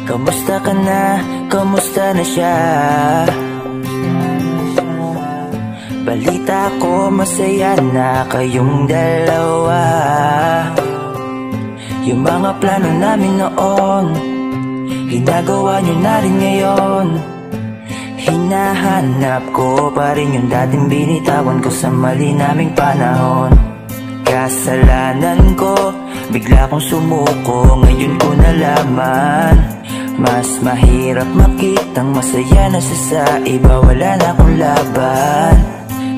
Kamusta ka na? Kamusta na siya? Balita ko masaya na kayong dalawa. Yung mga plano namin noon, ginagawa nyo na rin ngayon. Hinahanap ko pa rin yung dating binitawan ko sa mali naming panahon. Kasalanan ko, bigla kong sumuko, ngayon ko nalaman. Mas mahirap makitang masaya na siya sa iba, wala na akong laban.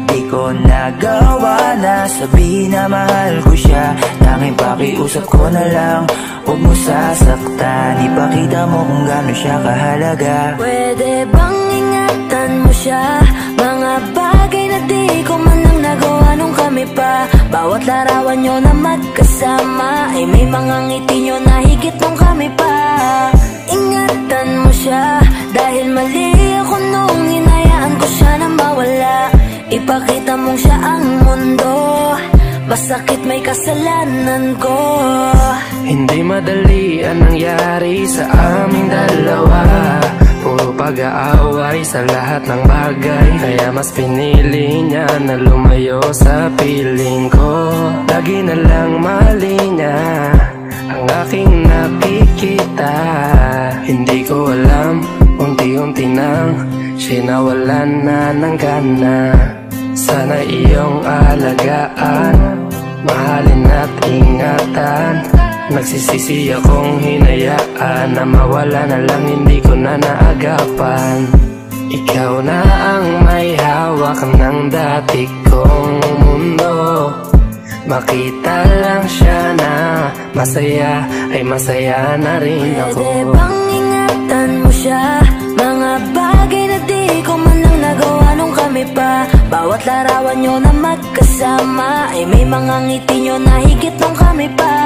Di ko nagawa na sabihin na mahal ko siya. Tanging pakiusap ko na lang, huwag mo sasaktan. Ipakita mo kung gaano siya kahalaga. Pwede bang ingatan mo siya? Mga bagay na di ko man lang nagawa nung kami pa. Bawat larawan nyo na magkasama ay may mga ngiti nyo na higit nung kami pa. Ingatan mo siya, dahil mali ako nung hinayaan ko siya na mawala. Ipakita mong siya ang mundo, masakit may kasalanan ko. Hindi madali ang nangyari sa aming dalawa. Puro pag-aaway sa lahat ng bagay, kaya mas pinili niya na lumayo sa piling ko. Lagi na lang mali niya ang aking nakikita. Hindi ko alam, unti-unti nang siya nawalan na ng gana. Sana iyong alagaan, mahalin at ingatan. Nagsisisi akong hinayaan na mawala na lang, hindi ko na naagapan. Ikaw na ang may hawak ng dati kong mundo. Makita lang siya na masaya, ay masaya na rin ako. Pwede bang ingatan mo siya? Mga bagay na di ko man lang nagawa nung kami pa. Bawat larawan nyo na magkasama ay may mga ngiti nyo na higit nung kami pa.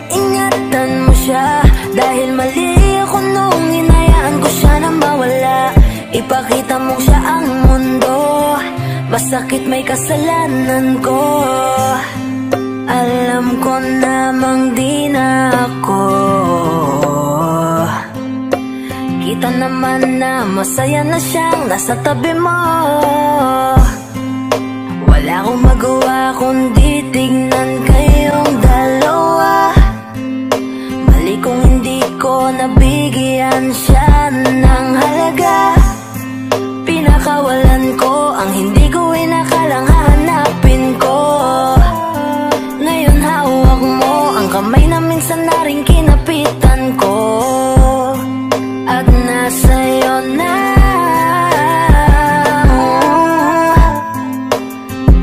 Ingatan mo siya, dahil mali ako nung hinayaan ko siya na mawala. Ipakita mong siya ang mundo, masakit may kasalanan ko. Alam ko namang di na ako. Kita naman na masaya na siyang nasa tabi mo. Wala akong magawa kundi tignan kayong dalawa. Mali kung hindi ko nabigyan siya ng halaga. Pinakawalan ko ang hindi ko inakalang hahanapin ko. Ngayon hawak mo ang kamay na minsan na rin kinapitan ko. At nasa'yo na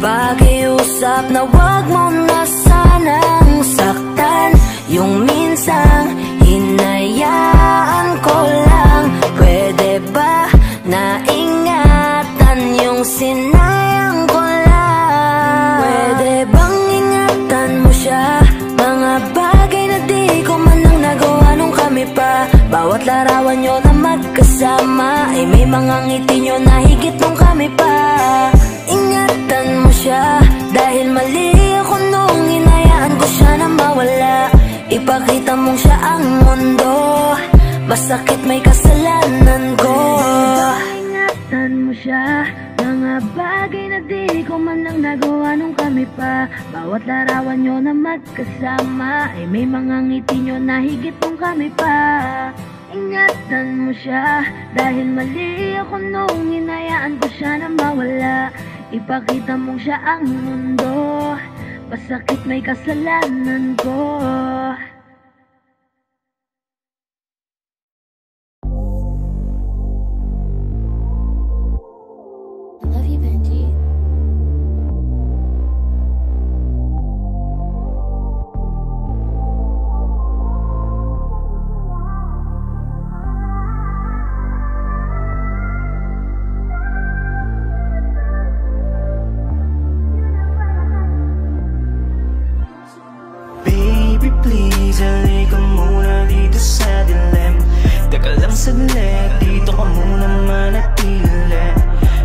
pakiusap na wag mo na sanang saktan. Yung minsang hinayaan ko lang. Pwede ba na ingatan yung sinayang ko lang? Pwede bang ingatan mo siya? Mga bagay na di ko man lang nagawa nung kami pa. Bawat larawan nyo na magkasama ay may mga ngiti nyo na higit nung kami pa. Ingatan mo siya, dahil mali ako nung hinayaan ko siya na mawala. Ipakita mong siya ang mundo, masakit may kasalanan ko. Ingatan mo siya, mga bagay na di ko man lang nagawa nung kami pa. Bawat larawan nyo na magkasama ay may mga ngiti nyo na higit nung kami pa. Ingatan mo siya, dahil mali ako nung hinayaan ko siya na mawala. Ipakita mong siya ang mundo, masakit may kasalanan ko. Please, halika muna dito sa dilim. Teka lang saglit, dito ka muna manatili.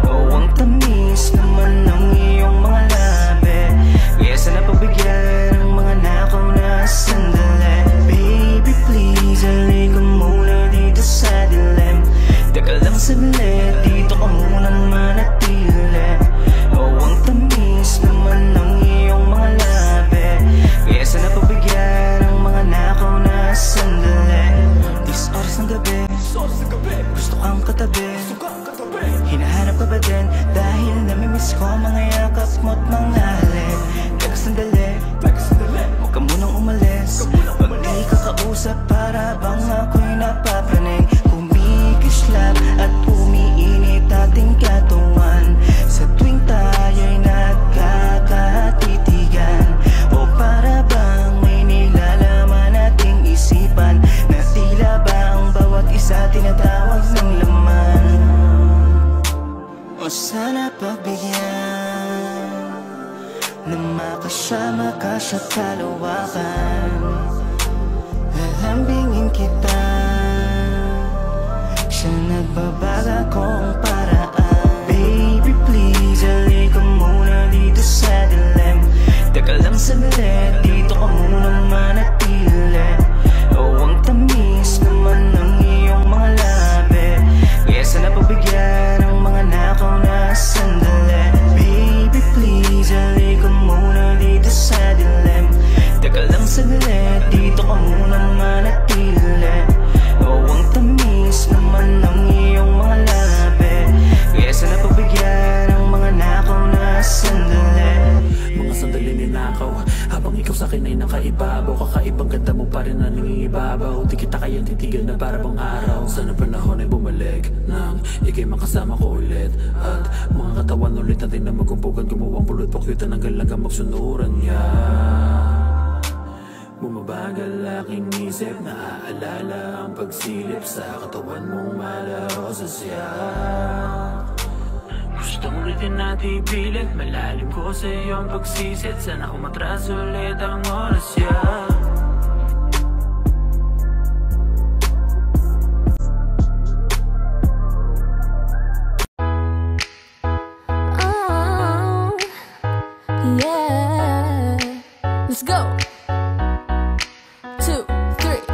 Oh, ang tamis naman ng iyong mga labi, kaya sana pabigyan ang mga nakaw na sandali. Baby, please, halika muna dito pag-asa para bang ako'y napapraning. Kumikislap at umiinit ating katawan sa tuwing tayo'y nagkakatitigan. O para bang may nilalaman ating isipan na tila ba ang bawat isa tinatawag ng laman. O sana pagbigyan na makasama ka sa kalawakan. Lalambingin kita sa nagbabaga kong paraan. Baby please, halika muna dito sa dilim. Teka lang saglit, dito ka muna manatili. O ang tamis naman ng iyong mga labi, kaya sana pagbigyan ang mga nakaw na sandali. Baby please, halika muna dito sa dilim. Teka lang saglit, dito ka muna manatili. O ang tamis naman ng iyong mga labi, kaya sana pagbigyan ang mga nakaw na sandali. Mga sandali ninakaw habang ikaw sa'kin ay nakaibabaw. Kakaibang ganda mo pa rin na nangingibabaw. Di kita kayang titigil na para bang araw. Sana panahon ay bumalik nang ika'y makasama ko ulit. At mga katawan ulit natin na magkumpugan. Gumawang pulot pakyutan hanggang lagang magsunuran niya. Bumabagal aking isip, naaalala ang pagsilip sa katawan mong malarosa siya. Gustong ulitin natin ipilit, malalim ko sa iyong pagsisit. Sana umatras ulit ang oras siya. Yeah, let's go. 2, 3.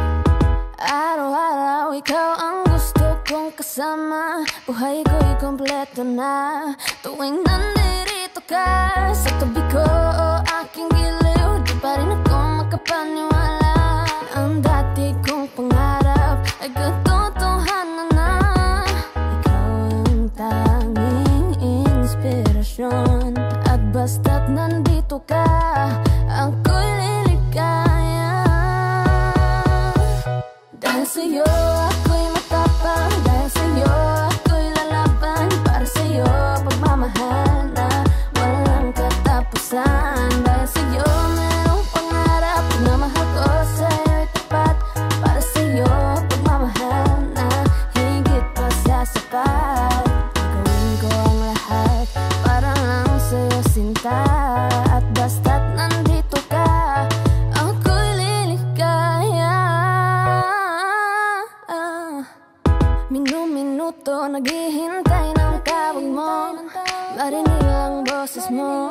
Araw-araw ikaw ang gusto kong kasama. Buhay ko'y kompleto na tuwing nandito ka sa tabi ko o aking giliw. Di pa rin ako makapaniwala na ang dati kong pangarap ay katotohanan na. Ikaw ang tanging inspirasyon, at basta't nandito ka ako'y liligaya. Dahil sa'yo ako'y matapang, dahil sa'yo ako'y lalaban. Para sa'yo pagmamahal na walang katapusan. Dahil sa'yo merong pangarap, pagmamahal ko sa'yo'y tapat. Para sa'yo pagmamahal na higit pa sa sapat. Gagawin ko ang lahat para lang sa'yo sinta. At basta't nandito ka ako'y liligaya. Minu-minuto naghihintay ng tawag mo, marinig ang boses mo.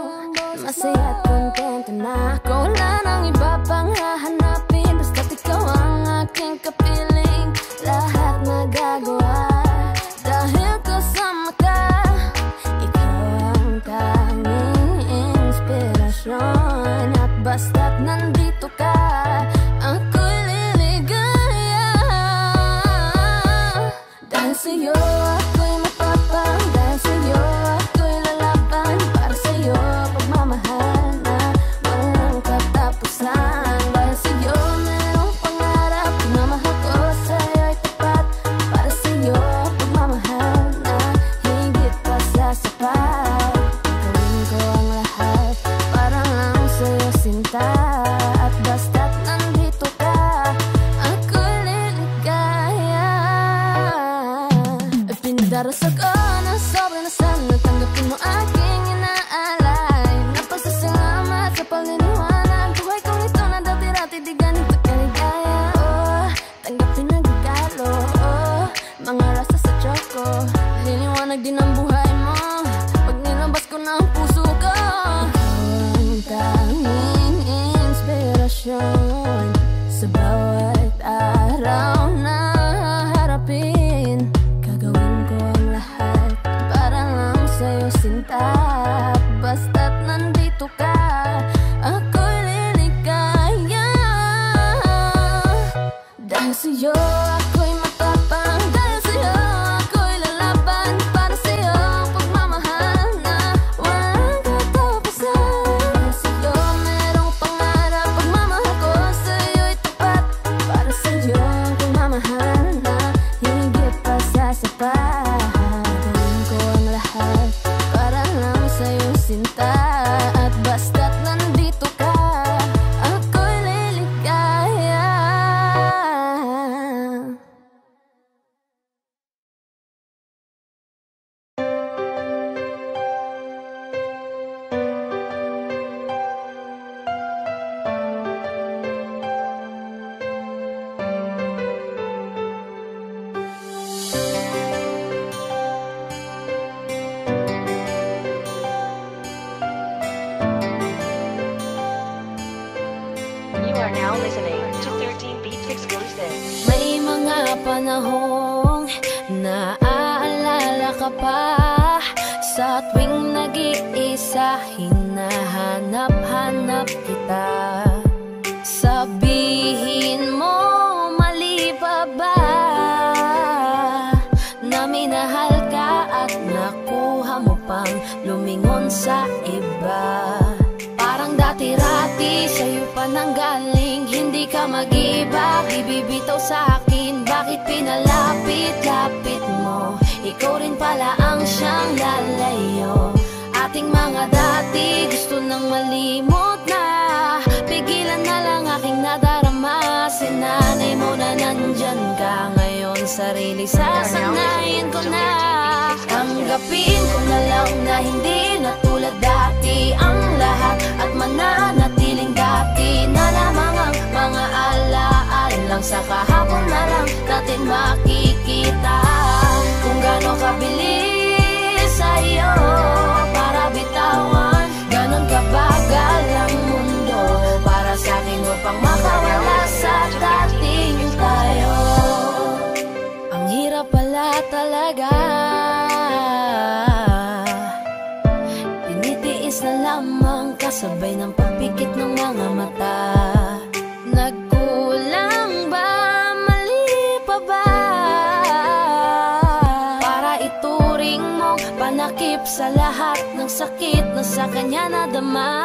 Masaya at kontento na ako, wala nang iba pang hahanapin. Basta't ikaw ang aking kapiling, lahat nagagawa dahil kasama ka. Ikaw ang tanging inspirasyon, at basta't nandito ka ako'y liligaya. Dahil sa'yo ako'y matapang, dahil sa'yo ako'y lalaban. Para sa'yo pagmamahal na walang katapusan. Dahil sa'yo merong pangarap, pagmamahal ko sa'yo'y tapat. Para sa'yo pagmamahal na higit pa sa sapat. Gagawin ko ang lahat para lang sa'yo sinta. At basta't nandito ka ako'y liligaya. Pinagdarasal ko na sobra na sana tanggapin mo aking inaalay. Napasasalamat sa paginiwanag, buhay ko nito na dati-dati di ganito kaligaya. Oh, tanggapin ang regalo, oh, mga rasa sa choco. Liliwanag din ang buhay mo pag nilabas ko na ang puso ko. Ikaw ang tanging inspirasyon sa bawat araw na harapin. Gagawin ko ang lahat para lang sa'yo sinta. Basta't nandito ka ako'y liligaya. Dahil sa'yo ako'y matapang, dahil sa'yo ako'y lalaban. Para sa'yo pagmamahal na walang katapusan. Dahil sa'yo merong pangarap, pagmamahal ko are now listening to 13 Beats Exclusive. May mga panahong naaalala ka pa, sa tuwing nag-iisa hinahanap-hanap kita. Sabihin mo, mali pa ba na minahal ka at nakuha mo pang lumingon sa iba? Parang dati-rati sa'yo pa nanggaling, hindi ka mag-iba, ibibitaw sa'kin. Bakit pinalapit-lapit mo? Ikaw rin pala ang siyang lalayo. Ating mga dati gusto nang malimot na, pigilan na lang aking nadarama. Sinanay mo na nandyan ka ngayon, sarili sasanayin ko na. Tanggapin ko na lang na hindi na tulad dati ang lahat, at mananatiling dati na lamang ang mga alaala lang. Sa kahapon na lang natin makikita kung gaano kabilis sa'yo para bitawan, ganon kabagal ang mundo para sa'kin upang makawala sa dating tayo. Ang hirap pala talaga, tinitiis na lamang kasabay ng pagpikit ng mga mata. Nagkulang ba, mali pa ba, para ituring mong panakip sa lahat ng sakit na sa kanya nadama?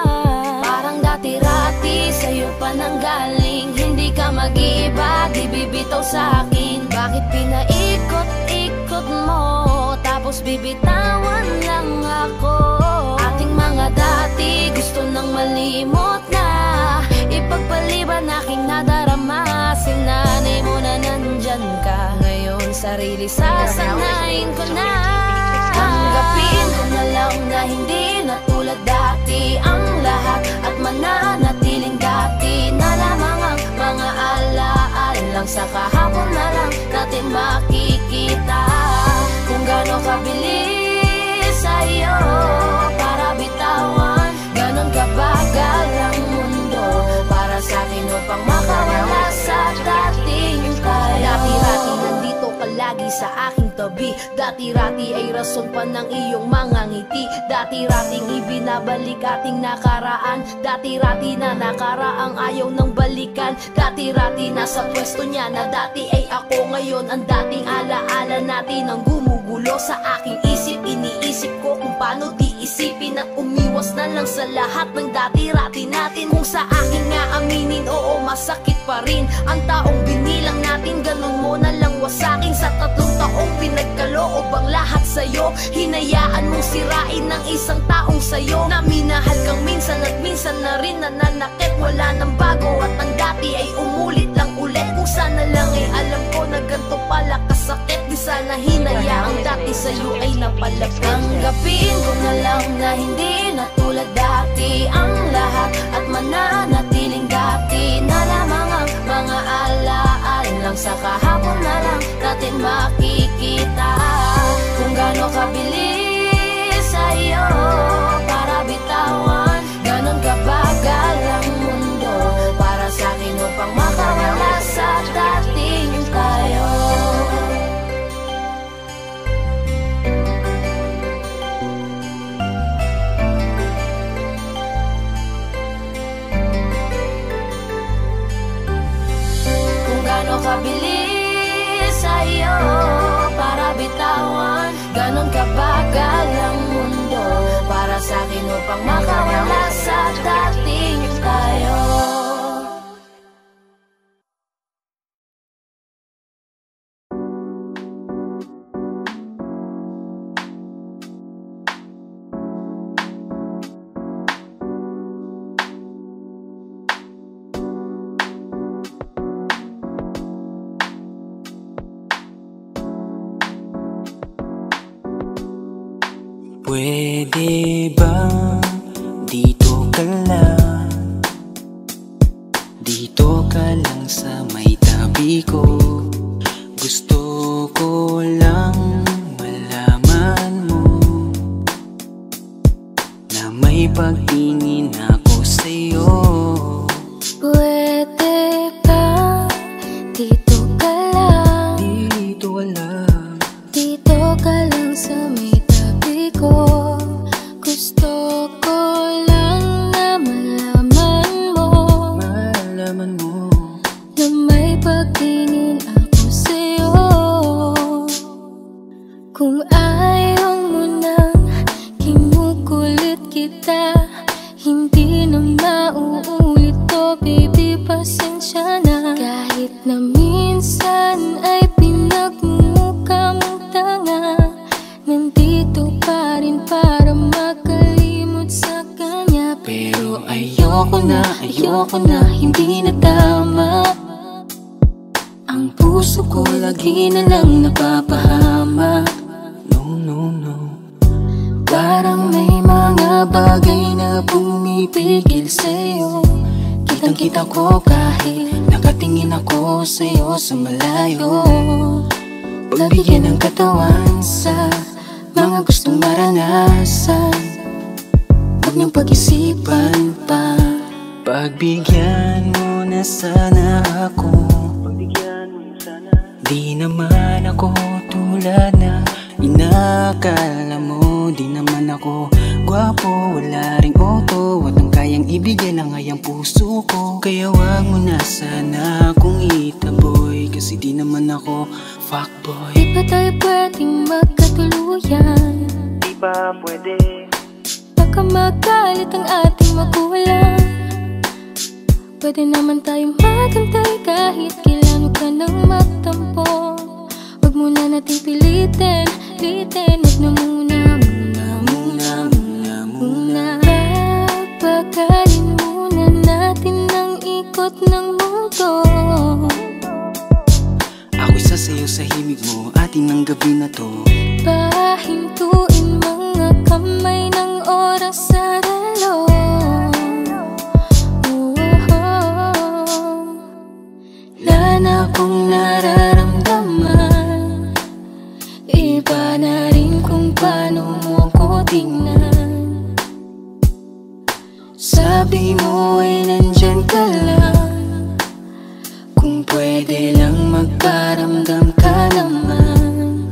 Parang dati-rati sa'yo pa nanggaling, hindi ka mag-iba, di bibitaw sa'kin. Bakit pinaikot-ikot mo, tapos bibitawan lang ako? Ating mga dati gusto nang malimot na, ipagpaliban aking nadarama. Sinanay mo na nandyan ka ngayon, sarili sasanayin ko na. Tanggapin ko na lang na hindi na tulad dati ang lahat, at mananatiling dati na lamang ang mga alaala lang. Sa kahapon na lang natin makikita kung gaano kabilis sa'yo para bitawan, ganon kabagal ang mundo para sa'kin upang makawala sa dating tayo. Dati-rati nandito ka lagi sa aking tabi, dati-rati ay rason pa ng iyong mga ngiti. Dati-rating ibinabalik ating nakaraan, dati-rati na nakaraang ayaw ng balikan. Dati-rati nasa pwesto niya na dati ay ako ngayon. Ang dating alaala natin ang gumugulo sa aking isip. Iniisip ko kung paano di isipin at umiwas na lang sa lahat ng dati-rati natin. Kung sa akin nga aminin, oo masakit pa rin ang taong binilang natin. Ganon mo na lang wasakin sa 3 taong pinagkaloob ang lahat sa'yo. Hinayaan mong sirain ng isang taong sa'yo na minahal kang minsan at minsan na rin nananakit. Wala nang bago at ang dati ay umulit lang ulit. Kung sana lang ay alam ko na ganito pala kasakit, di sana hinayaang dati sa'yo ay napalapit. Tanggapin ko na lang na hindi na tulad dati ang lahat, at mananatiling dati na lamang ang mga alaala lang. Sa kahapon na lang natin makikita kung gaano kabilis sa'yo para bitawan, ganon kabagal ang mundo para sa'kin upang makawala sa dating tayo. Kung gaano kabilis sa'yo para bitawan, ganon kabagal ang mundo para sa'kin upang makawala sa dating tayo. Pwede ba dito ka lang? Dito ka lang sa may tabi ko. Gusto ko lang malaman mo na may pagtingin ako sa'yo. Pwede pasensya na. Kahit na minsan ay pinagmumukha mong tanga, nandito pa rin para makalimot sa kanya. Pero ayoko na, hindi na tama. Ang puso ko lagi na lang napapahama. No. Parang may mga bagay na pumipigil sa'yo. Kitang-kita ko kahit nakatingin ako sa'yo sa malayo. Pagbigyan ng katawan sa mga gustong maranasan, huwag niyong pag-isipan pa. Pagbigyan mo na sana ako. Di naman ako tulad na inakala mo. Di naman ako gwapo, wala ring auto, at ang kayang ibigay lang ay ang puso ko. Kaya wag mo na sana akong itaboy, kasi di naman ako fuckboy. Di ba tayo pwedeng magkatuluyan? Di ba pwede? Baka magalit ang ating magulang. Pwede naman tayong magantay kahit kailan ka nang magtampo. Huwag muna nating pilitin. Huwag na muna. Papagalin muna natin ang ikot ng mundo. Ako'y sasayaw sa himig mo, atin ng gabi na to. Pahintuin mga kamay ng oras sa relo. Wala na akong nararamdaman. Iba na rin kung paano mo ko tingnan. Sabi mo ay nandyan ka lang. Kung pwede lang magparamdam ka naman.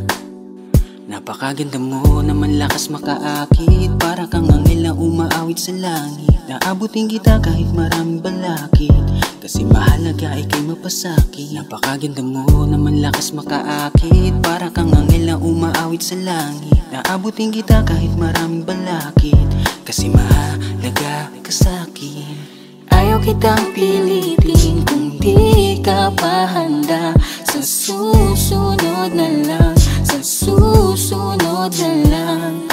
Napakaganda mo naman, lakas makaakit. Para kang anghel na umaawit sa langit. Naabutin kita kahit maraming balakid, kasi mahalaga ika'y mapasakit. Napakaganda mo naman, lakas makaakit. Para kang anghel na umaawit sa langit. Naabutin kita kahit maraming balakid, kasi mahalaga ka sa'kin. Ayaw kitang pilitin kung di ka pa handa. Sa susunod na lang, sa susunod na lang.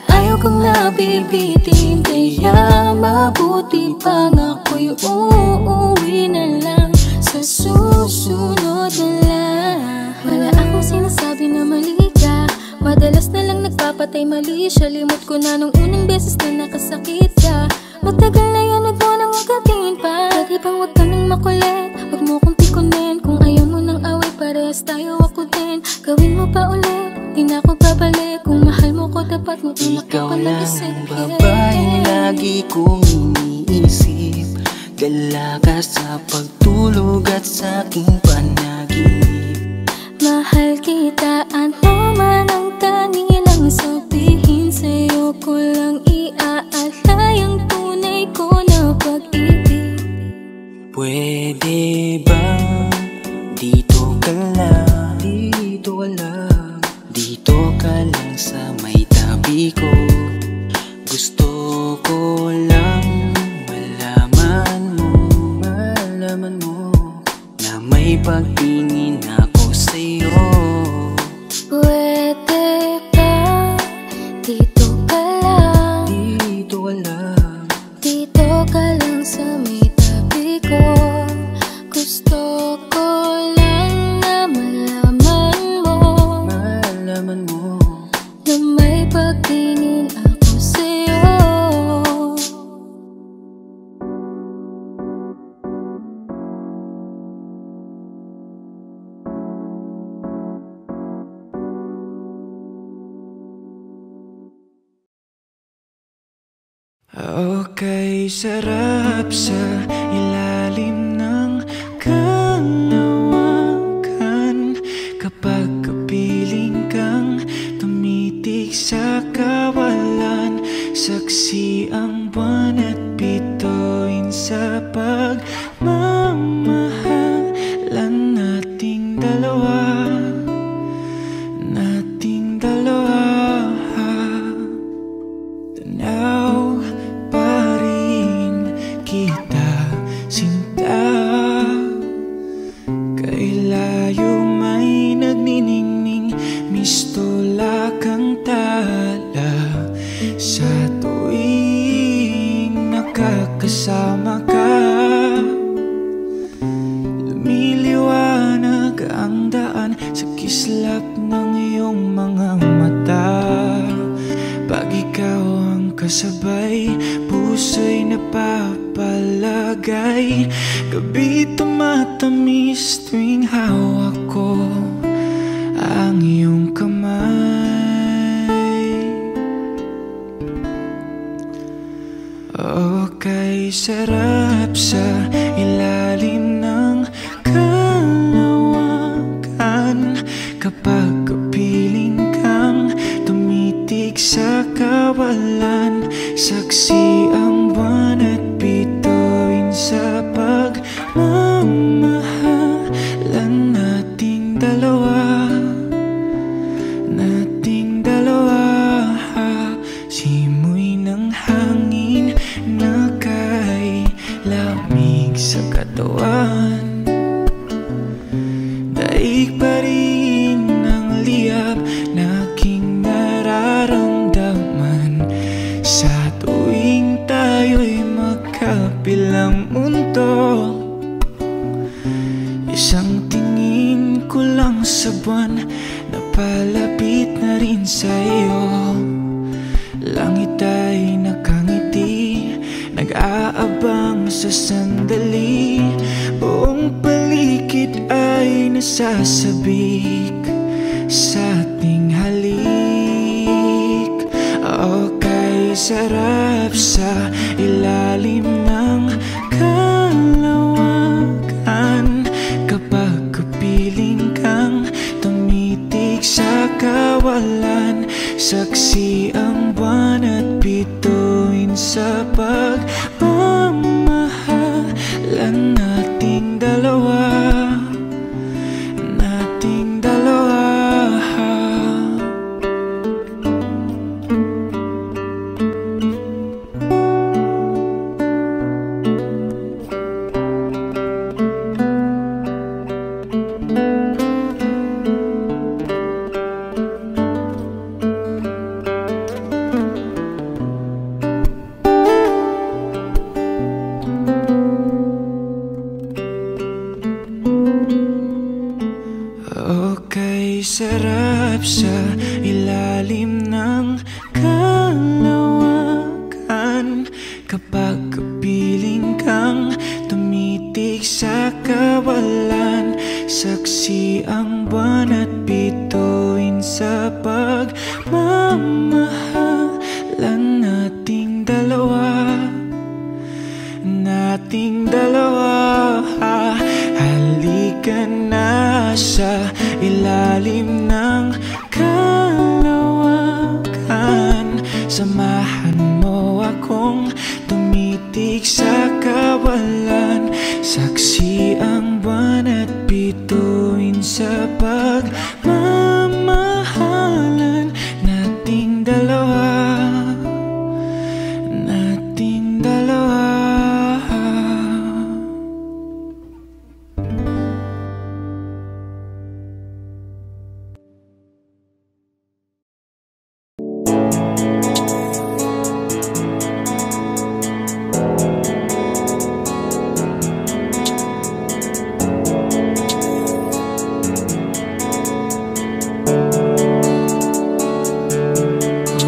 Ayaw kong nabibitin, kaya mabuti pang ako'y uuwi na lang. Sa susunod na lang. Wala akong sinasabi na mali ka. Madalas na lang nagpapatay mali siya. Limot ko na nung unang beses na nakasakit ka. Matagal na yan, huwag mo nang agatin pa. Pwede bang huwag ka nang makulit? Huwag mo kong tikunin. Kung ayaw mo nang away, parehas tayo ako din. Gawin mo pa ulit, di na ako babalik. Kung mahal mo ko, dapat mo ikaw lang ang babaeng lagi kong iniisip. Dala ka sa pagtulog at sa aking panaginip. Mahal kita, ano man ang kanilang sabihin. Sa'yo ko lang iaalay ang tunay ko na pag-ibig. Pwede bang dito ka lang? Dito ka lang sa may tabi ko. Gusto ko lang malaman mo na may pagtingin ako sa'yo. Pwede ba dito ka lang? Dito ka lang sa may tabi ko. Gusto ko lang na malaman mo na may pagtingin ako sa'yo. Okay, sarap sa ilalim ng kanawakan. Kapag kapiling kang tumitig sa kawalan, saksi ang buwan at bituin sa pagmamahalan nating dalawa. Tanaw pa rin kita. iyong mga mata. Pag ikaw ang kasabay, puso'y napapalagay. Gabi tumatamis tuwing hawak ko ang iyong kamay. Okay, sarap sa ilalim ng kalawakan kapag kapiling kang tumitig sa kawalan. Saksi ang buwan at bituin sa pagmamahalan nating dalawa. Nating dalawa, simoy ng hangin na kay lamig sa katawan. Daig pa rin ang liyab na aking nararamdaman sa tuwing tayo'y magkabilang mundo. Isang tingin ko lang sa buwan, napalapit na rin sa iyo. Langit ay nakangiti, nag-aabang sa sandali. Buong paligid ay nasasabik sa ating halik. Okay, sarap sa ilalim ng kalawakan kapag kapiling kang tumitig sa kawalan. Saksi ang buwan at bituin sa pagmamahalan nating dalawa. Nating dalawa. Okay, sarap sa ilalim ng kalawakan kapag kapiling kang tumitig sa kawalan. Saksi ang buwan at bituin sa pagmamahalan nating dalawa. Nating dalawa, halika na sa ilalim ng kalawakan. Samahan mo akong tumitig sa kawalan. Saksi ang buwan at bituin sa pagmamahalan nating dalawa. Nating dalawa.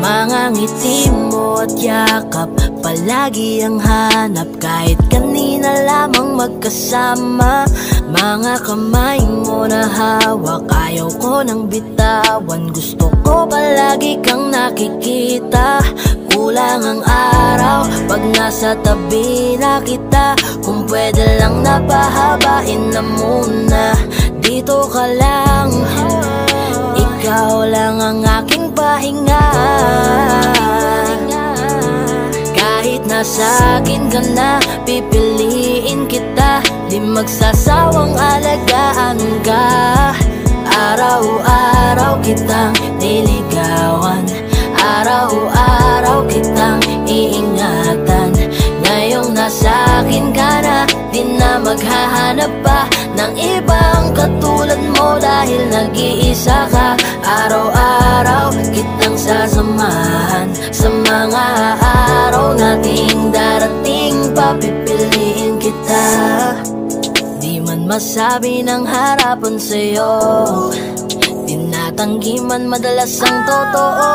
Mga ngiti mo at yakap, palagi ang hanap. Kahit kanina lamang magkasama. Mga kamay mo na hawak, ayaw ko nang bitawan. Gusto ko palagi kang nakikita. Kulang ang araw pag nasa tabi na kita. Kung pwede lang napahabain na muna. Dito ka lang, ikaw lang ang aking pahinga. Kahit nasa akin ka na, pipiliin kita. Di magsasawang alagaan ka. Araw-araw kitang niligawan. Araw-araw kitang iingatan. Ngayong nasa akin ka na, di na maghahanap pa ng ibang katulad mo. Dahil nag-iisa ka. Araw-araw kitang sasamahan. Sa mga araw nating darating, papipiliin kita. Di man masabi ng harapan sa'yo, tanggi man madalas ang totoo.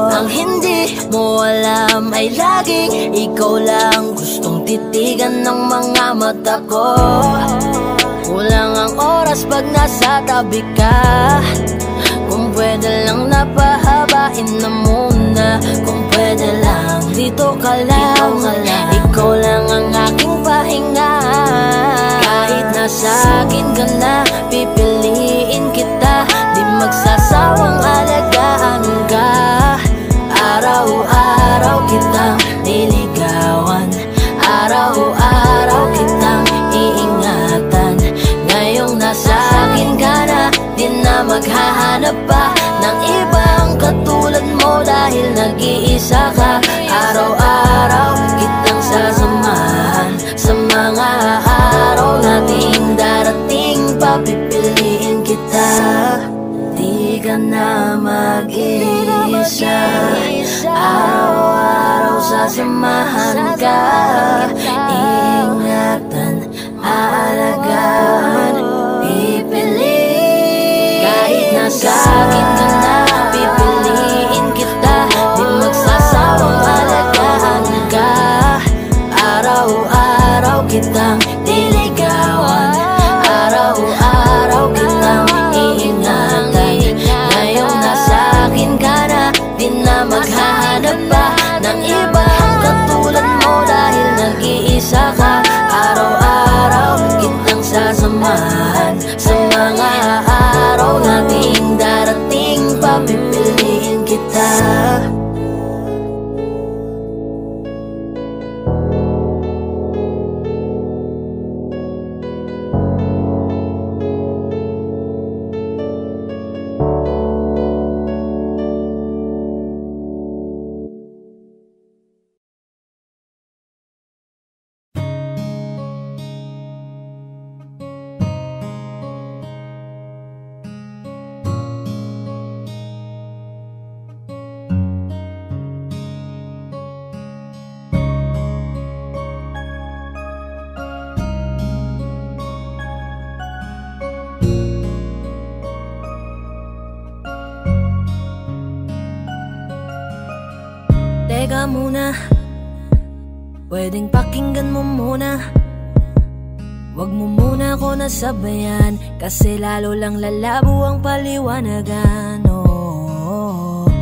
Ang hindi mo alam ay laging ikaw lang gustong titigan ng mga mata ko. Kulang ang oras pag nasa tabi ka. Kung pwede lang napahabain na muna. Kung pwede lang dito ka lang. Ikaw lang ang aking pahinga. Kahit nasa akin ka na, pipiliin kita. Di magsasawang alagaan ka. Araw-araw kitang niligawan. Araw-araw kitang iingatan. Ngayong nasa akin ka na, di na maghahanap pa ng ibang katulad mo. Dahil nag-iisa ka. Araw-araw kitang sasamahan sa mga araw nating darating. Papipiliin kita. Di ka na mag-iisa. Araw-araw sasamahan ka. Ingatan, aalagaan, pipiliin. Kahit nasa akin ka na, pipiliin kita. Di magsasawang alagaan ka. Araw-araw kitang niligawan. Araw-araw kitang iingatan. Ngayong nasa akin ka na, di na maghahanap pa ng ibang katulad mo. Dahil nag-iisa ka. Araw-araw kitang sasamahan sa mga araw nating darating. Papipiliin kita. Teka muna, pwedeng pakinggan mo muna. Wag mo muna ako nasabayan, kasi lalo lang lalabo ang paliwanagan.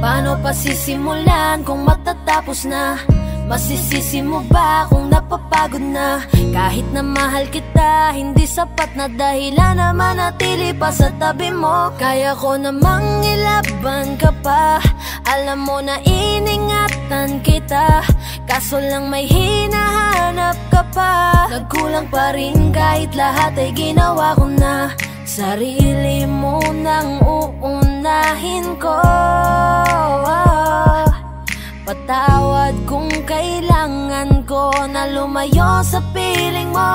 Paano pa sisimulan kung matatapos na? Masisisi mo ba kung napapagod na? Kahit na mahal kita, hindi sapat na dahilan na manatili pa sa tabi mo. Kaya ko namang ilaban ka pa. Alam mo na iningatan kita, kaso lang may hinahanap ka pa. Nagkulang pa rin kahit lahat ay ginawa ko na. Sarili mo nang uunahin ko. Patawad kung kailangan ko na lumayo sa piling mo.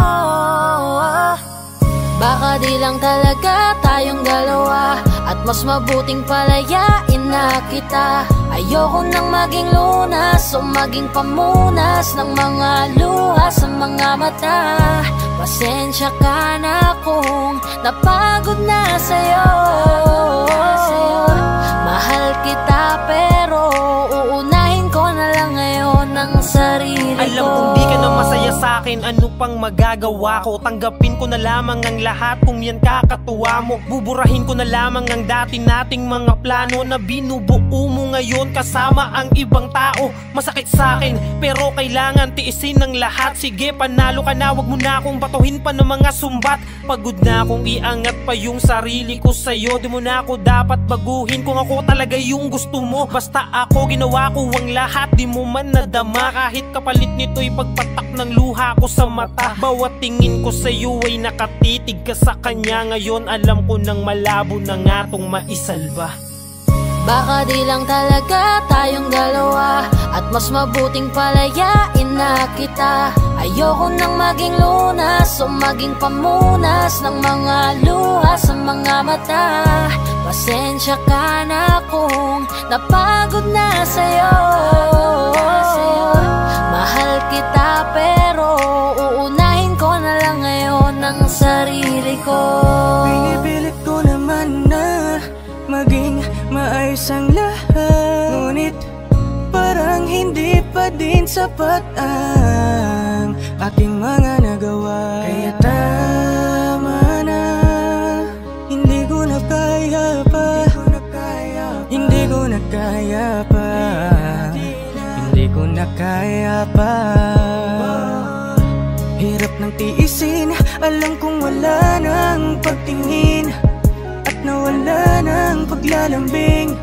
Baka di lang talaga tayong dalawa, at mas mabuting palayain na kita. Ayoko nang maging lunas o maging pamunas ng mga luha sa mga mata. Pasensya ka na kung napagod na sa'yo. Mahal kita pero uunahin ko na lang ngayon ang sarili ko. Alam kong di ka na masaya sa'kin, ano pang magagawa ko? Tanggapin ko na lamang ang lahat kung yan kakatuwa mo. Buburahin ko na lamang ang dati nating mga plano na binubuo mo ngayon kasama ang ibang tao. Masakit sa'kin pero kailangan tiisin ng lahat. Sige, panalo ka na, wag mo na akong batuhin pa ng mga sumbat. Pagod na akong iangat pa yung sarili ko sa'yo. Di mo na ako dapat baguhin kung ako talaga yung gusto mo. Basta ako ginawa ko ang lahat, di mo man nadama. Kahit kapalit nito'y pagpatak ng luha ko sa mata. Bawat tingin ko sa'yo ay nakatitig ka sa kanya. Ngayon alam ko nang malabo na nga tong maisalba. Baka di lang talaga tayong dalawa, at mas mabuting palayain na kita. Ayoko nang maging lunas o maging pamunas ng mga luha sa mga mata. Pasensya ka na kung napagod na sa'yo. Mahal kita pero uunahin ko na lang ngayon ang sarili ko. Pinipilit ko naman na maayos ang lahat, ngunit parang hindi pa din sapat ang aking mga nagawa. Kaya tama na, hindi ko na kaya pa, hindi ko na kaya pa, hindi ko na kaya pa. Hirap ng tiisin, alam kong wala nang pagtingin at nawala ng paglalambing.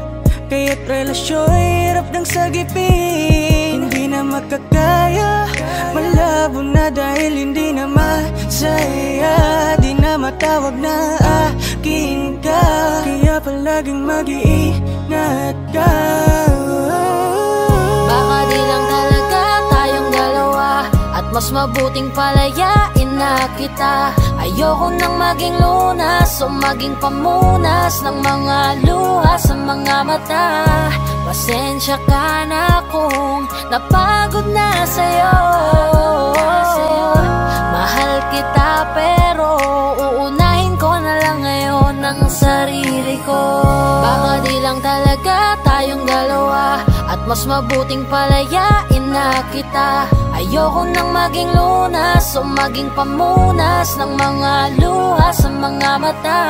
Kaya't relasyon hirap ng sagipin, hindi na makakaya, malabo na dahil hindi na masaya. Di na matawag na akin ka, kaya palaging mag-iingat ka. Baka di lang talaga tayong dalawa, at mas mabuting palayain na kita. Ayoko nang maging lunas o maging pamunas ng mga luha sa mga mata. Pasensya ka na kung napagod na sa'yo. Mahal kita pero uunahin ko na lang ngayon ang sarili ko. Baka di lang talaga tayong dalawa, at mas mabuting palayain na kita. Ayoko nang maging lunas o maging pamunas ng mga luha sa mga mata.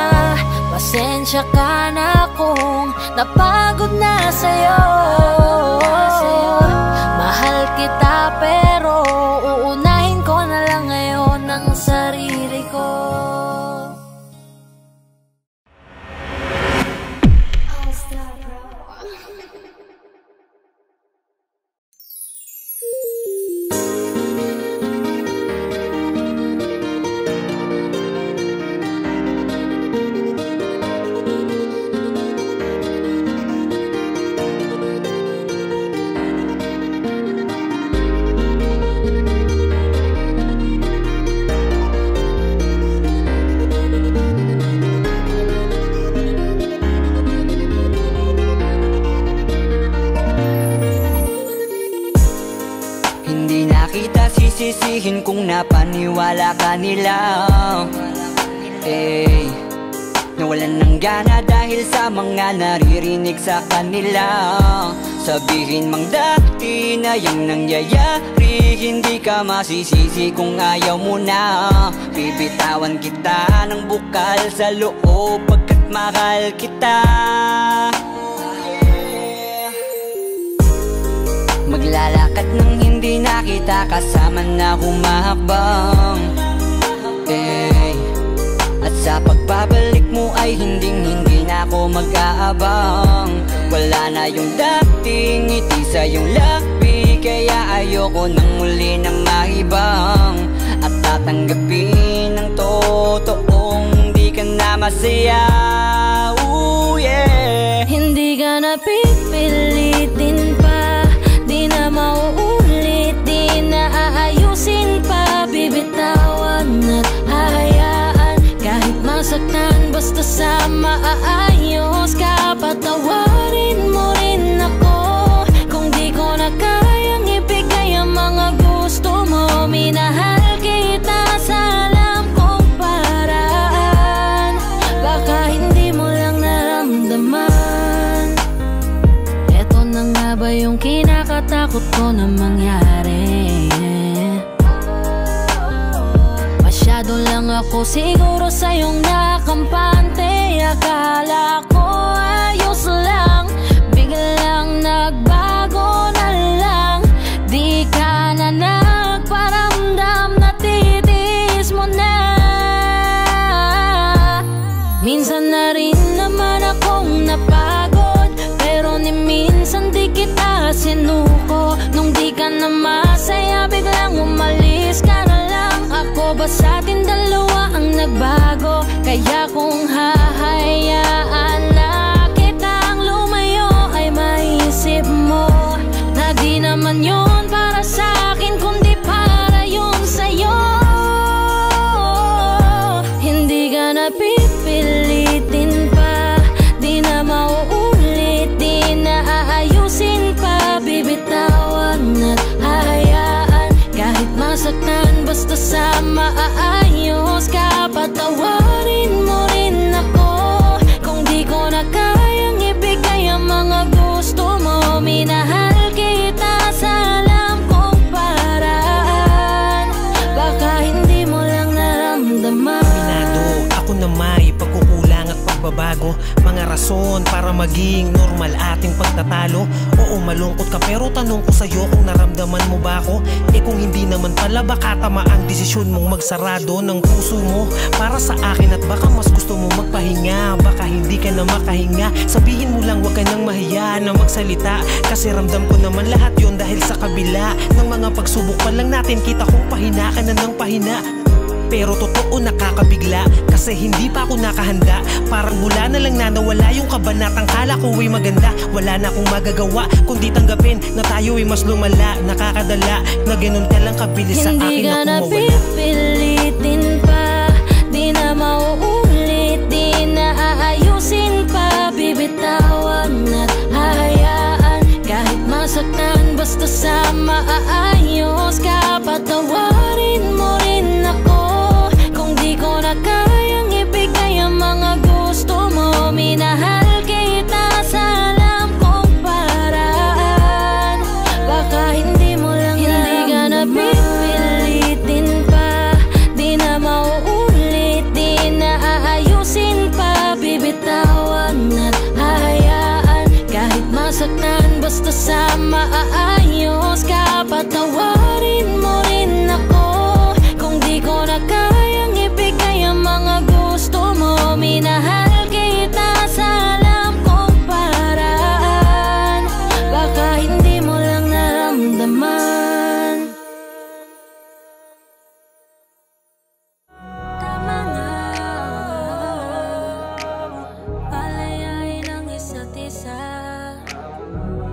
Pasensya ka na kung napagod na sa'yo. Mahal kita pero uunahin ko na lang ngayon ang sarili ko. Sisisihin kung napaniwala ka nila, nawalan ng gana dahil sa mga naririnig sa kanila. Sabihin mang dati na yung nangyayari, hindi ka masisisi kung ayaw mo na. Bibitawan kita ng bukal sa loob pagkat mahal kita. Maglalakad nang hindi nakita kasama na humahakbang, at sa pagbabalik mo ay hindi na ako mag-aabang. Wala na yung dating ngiti sa iyong labi, kaya ayoko nang muli na maibang. At tatanggapin ng totoong di ka na masaya. Ooh, yeah. Hindi ka na pipilitin pa, di na mauulit, di na aayusin pa. Bibitawan at hahayaan kahit masaktan, basta sa maayos ka. Patawarin mo rin ako kung di ko na kayang ibigay ang mga gusto mo. Minahal kita sa alam kong paraan, baka hindi mo lang naramdaman. Eto na nga ba yung kinakatakot ko na mangyari? Masyado lang ako siguro sa iyong nakampante. Akala ko ayos lang, biglang nagbago na lang. Di ka na nagparamdam, natitiis mo na. Minsan na rin naman akong napagod, pero ni minsan di kita sinuko. Nung di ka na masaya, biglang umalis ka na lang. Ako ba sa atin dalawa ang nagbago? Kaya kung hahayaan na kitang lumayo, ay maisip mo na di naman yun para sa akin, kundi para yun sa'yo. Hindi ka na pipilitin pa, di na mauulit, di na aayusin pa. Bibitawan at hahayaan kahit masaktan, basta sa maayos ka. Patawarin mo rin ako kung di nagbabago, mga rason para maging normal ating pagtatalo. Oo, malungkot ka pero tanong ko sa'yo kung naramdaman mo ba ako? Eh kung hindi naman pala, baka tama ang desisyon mong magsarado ng puso mo para sa akin. At baka mas gusto mo magpahinga, baka hindi ka na makahinga. Sabihin mo lang, wag ka nang mahiya na magsalita, kasi ramdam ko naman lahat yon dahil sa kabila ng mga pagsubok pa lang natin, kita kong pahina ka na ng pahina. Pero totoo nakakabigla, kasi hindi pa ako nakahanda. Parang mula na lang na nawala yung kabanatang kala ko ay maganda. Wala na akong magagawa kundi tanggapin na tayo ay mas lumala. Nakakadala na ganun ka lang kabilis sa akin na kumawala. Hindi ka na pipilitin pa, di na mauulit, di na aayusin pa. Bibitawan at hahayaan kahit masaktan, basta sa maayos ka. Patawarin mo rin ako kung di ko na kayang ibigay ang mga gusto mo. Minahal kita sa alam kong paraan, baka hindi mo lang hindi ka na pipilitin pa, di na mauulit, di na aayusin pa. Bibitawan at hahayaan kahit masaktan, basta sa maayos ka. Patawarin mo rin ako kung di ko na kayang ibigay ang mga gusto mo. Minahal kita sa alam kong paraan, baka hindi mo lang naramdaman. Tama na, palayain ang isa't isa.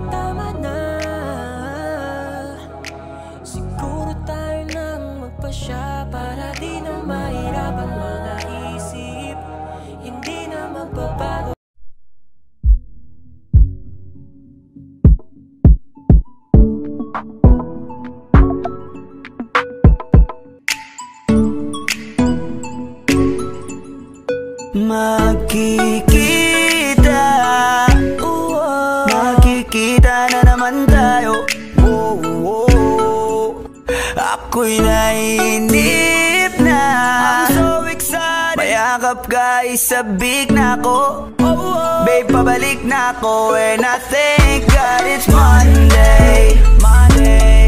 Tama na, siguro tayo nang magpasya para di na mahirap ang mga isip, hindi na magbabago. Magkikita na naman tayo. Ako'y naiinip na, I'm so excited. Mayakap ka, isabik na ko. Babe, pabalik na ko. And I thank God it's Monday.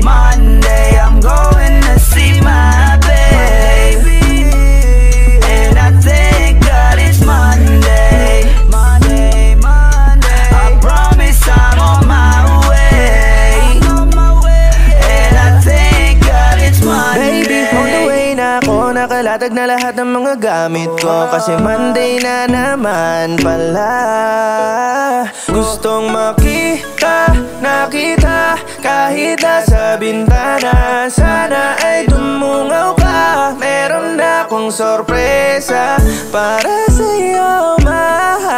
Monday, I'm going to see my baby. And I thank God it's Monday. I promise I'm on my way. And I thank God it's Monday. Baby, on the way na ako, nakalatag na lahat ng mga gamit ko, kasi Monday na naman pala. Gustong makita, nakita, kahit nasa bintana. Sana ay tumungaw ka, meron na akong sorpresa para sa'yo, mahal.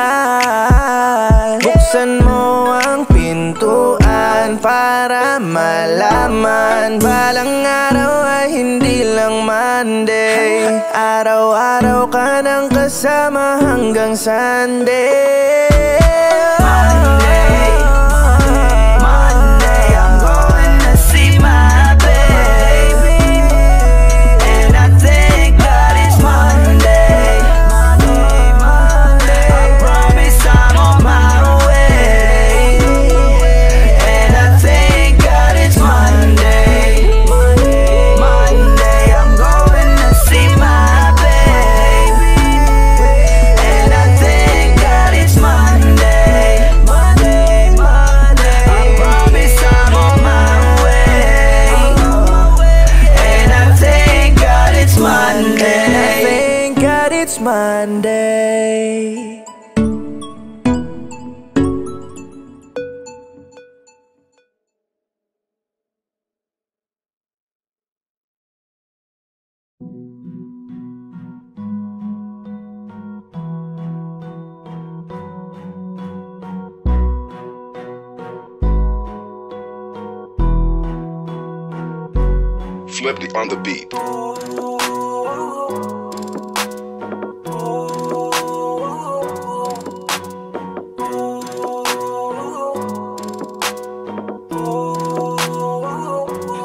Buksan mo ang pintuan para malaman, balang araw ay hindi lang Monday. Araw-araw ka nang kasama hanggang Sunday. Monday, I'm going to see my baby. And I thank God it's Monday. I promise I'm on my way. And I thank God it's Monday. Monday, I'm going to see my baby. And I thank God it's Monday. I promise I'm on my way. And I thank God it's Monday. Thank God it's Monday. Flipped on the beat.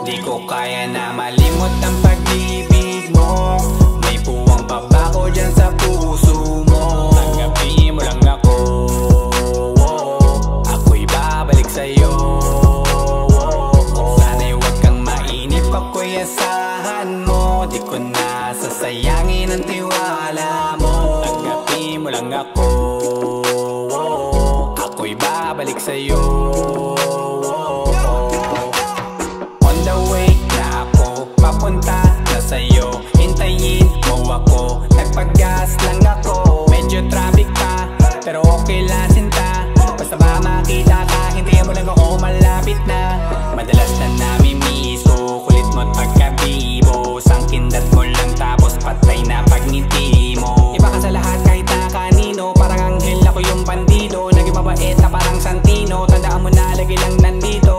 Di ko kaya na malimot ang pag-ibig mo. May puwang pa ba ko dyan sa puso mo? Tanggapin mo ng tiwala mo. Tanggapin mo lang ako, ako'y babalik sa'yo. On the way na ako, papunta na sa'yo. Hintayin mo ako, nagpag-gas lang ako. Medyo traffic pa, pero okay lang sinta. Basta ba makita ka, hintayin mo lang ako, malapit na. Madalas na namimiso, kulit mo't pagkabibo. Sangkindat mo lang tapos patay na pagngiti mo. Iba ka sa lahat kahit na kanino, parang anghel ako yung bandido. Naging mabait na parang Santino, tandaan mo na lagi lang nandito.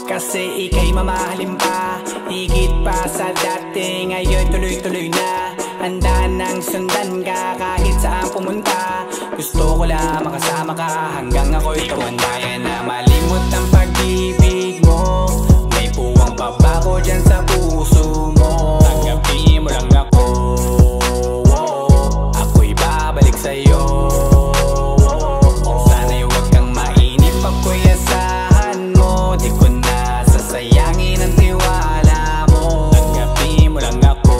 Kasi ika'y mamahalin pa, higit pa sa dati. Ngayon tuloy-tuloy na, handa nang sundan ka kahit saan pumunta. Gusto ko lang makasama ka hanggang ako'y tumanda. Kaya na malimot ang pag-ibig mo, may puwang pa ba ko dyan sa puso mo. Tanggapin mo lang ako, ako'y babalik sa'yo. Sana'y huwag kang mainip ako'y asahan mo. Di ko na sasayangin ang tiwala mo. Tanggapin mo lang ako,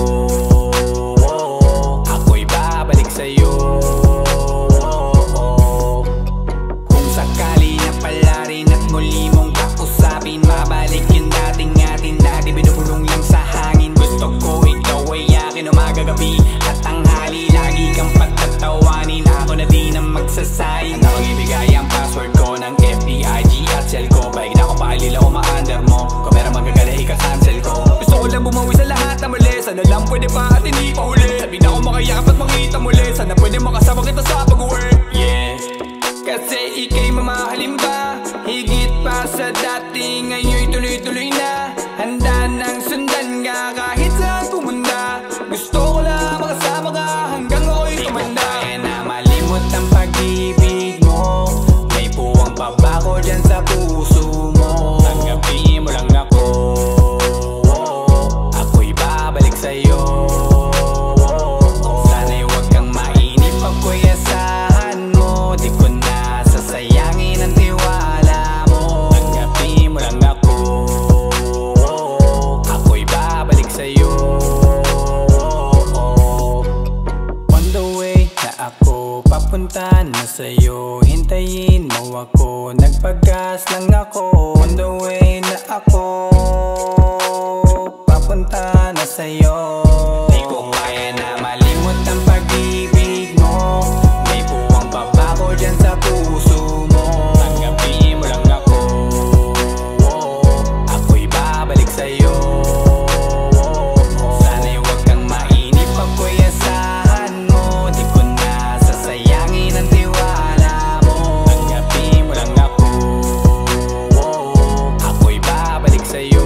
ako'y babalik sa'yo. Kung sakali na pala rin at muli mong kausapin, mabalik yung dating atin na di binubulong lang sa hangin. Gusto ko ikaw ay akin umagagabi at tanghali, lagi kang pagtatawanin. Ako na din ang magsasayang na mag-ibigay ang password ko ng FBIG at cell ko. Paig na ako paalila o ma-under mo, kung meron magagala ika-cancel ko. Gusto ko lang bumawi sa lahat na mali, sana lang pwede pa at hindi pa huli. Sabi na ako makayakap at makita muli, sana pwede makasama kita sa pag-work. Yeah, kasi ika'y mamahalin ba, higit pa sa dati. Ngayon'y tuloy-tuloy na, handa nang sundan ka kahit saan pumunta. Gusto ko lang makasama ka hanggang ako'y tumanda. Kaya na malimot ang pag-ibig mo, may puwang pa ba ko dyan sa puso mo. Tanggapin mo lang ako, ako'y babalik sa'yo. Sana'y huwag kang mainip ako'y asahan mo. Di ko na sasayangin ang tiwala mo. Tanggapin mo lang ako, ako'y babalik sa'yo. On the way na ako, papunta na sa'yo. Hintayin mo ako, nagpag-gas lang ako. On the way na ako, papunta na sa'yo. Di ko kaya na malimot ang pag-ibig mo, may puwang pa ba ko dyan sa puso mo. Tanggapin mo lang ako, ako'y babalik sa'yo. Sana'y huwag kang mainip ako'y asahan mo. Di ko na sasayangin ang tiwala mo. Tanggapin mo lang ako, ako'y babalik sa'yo.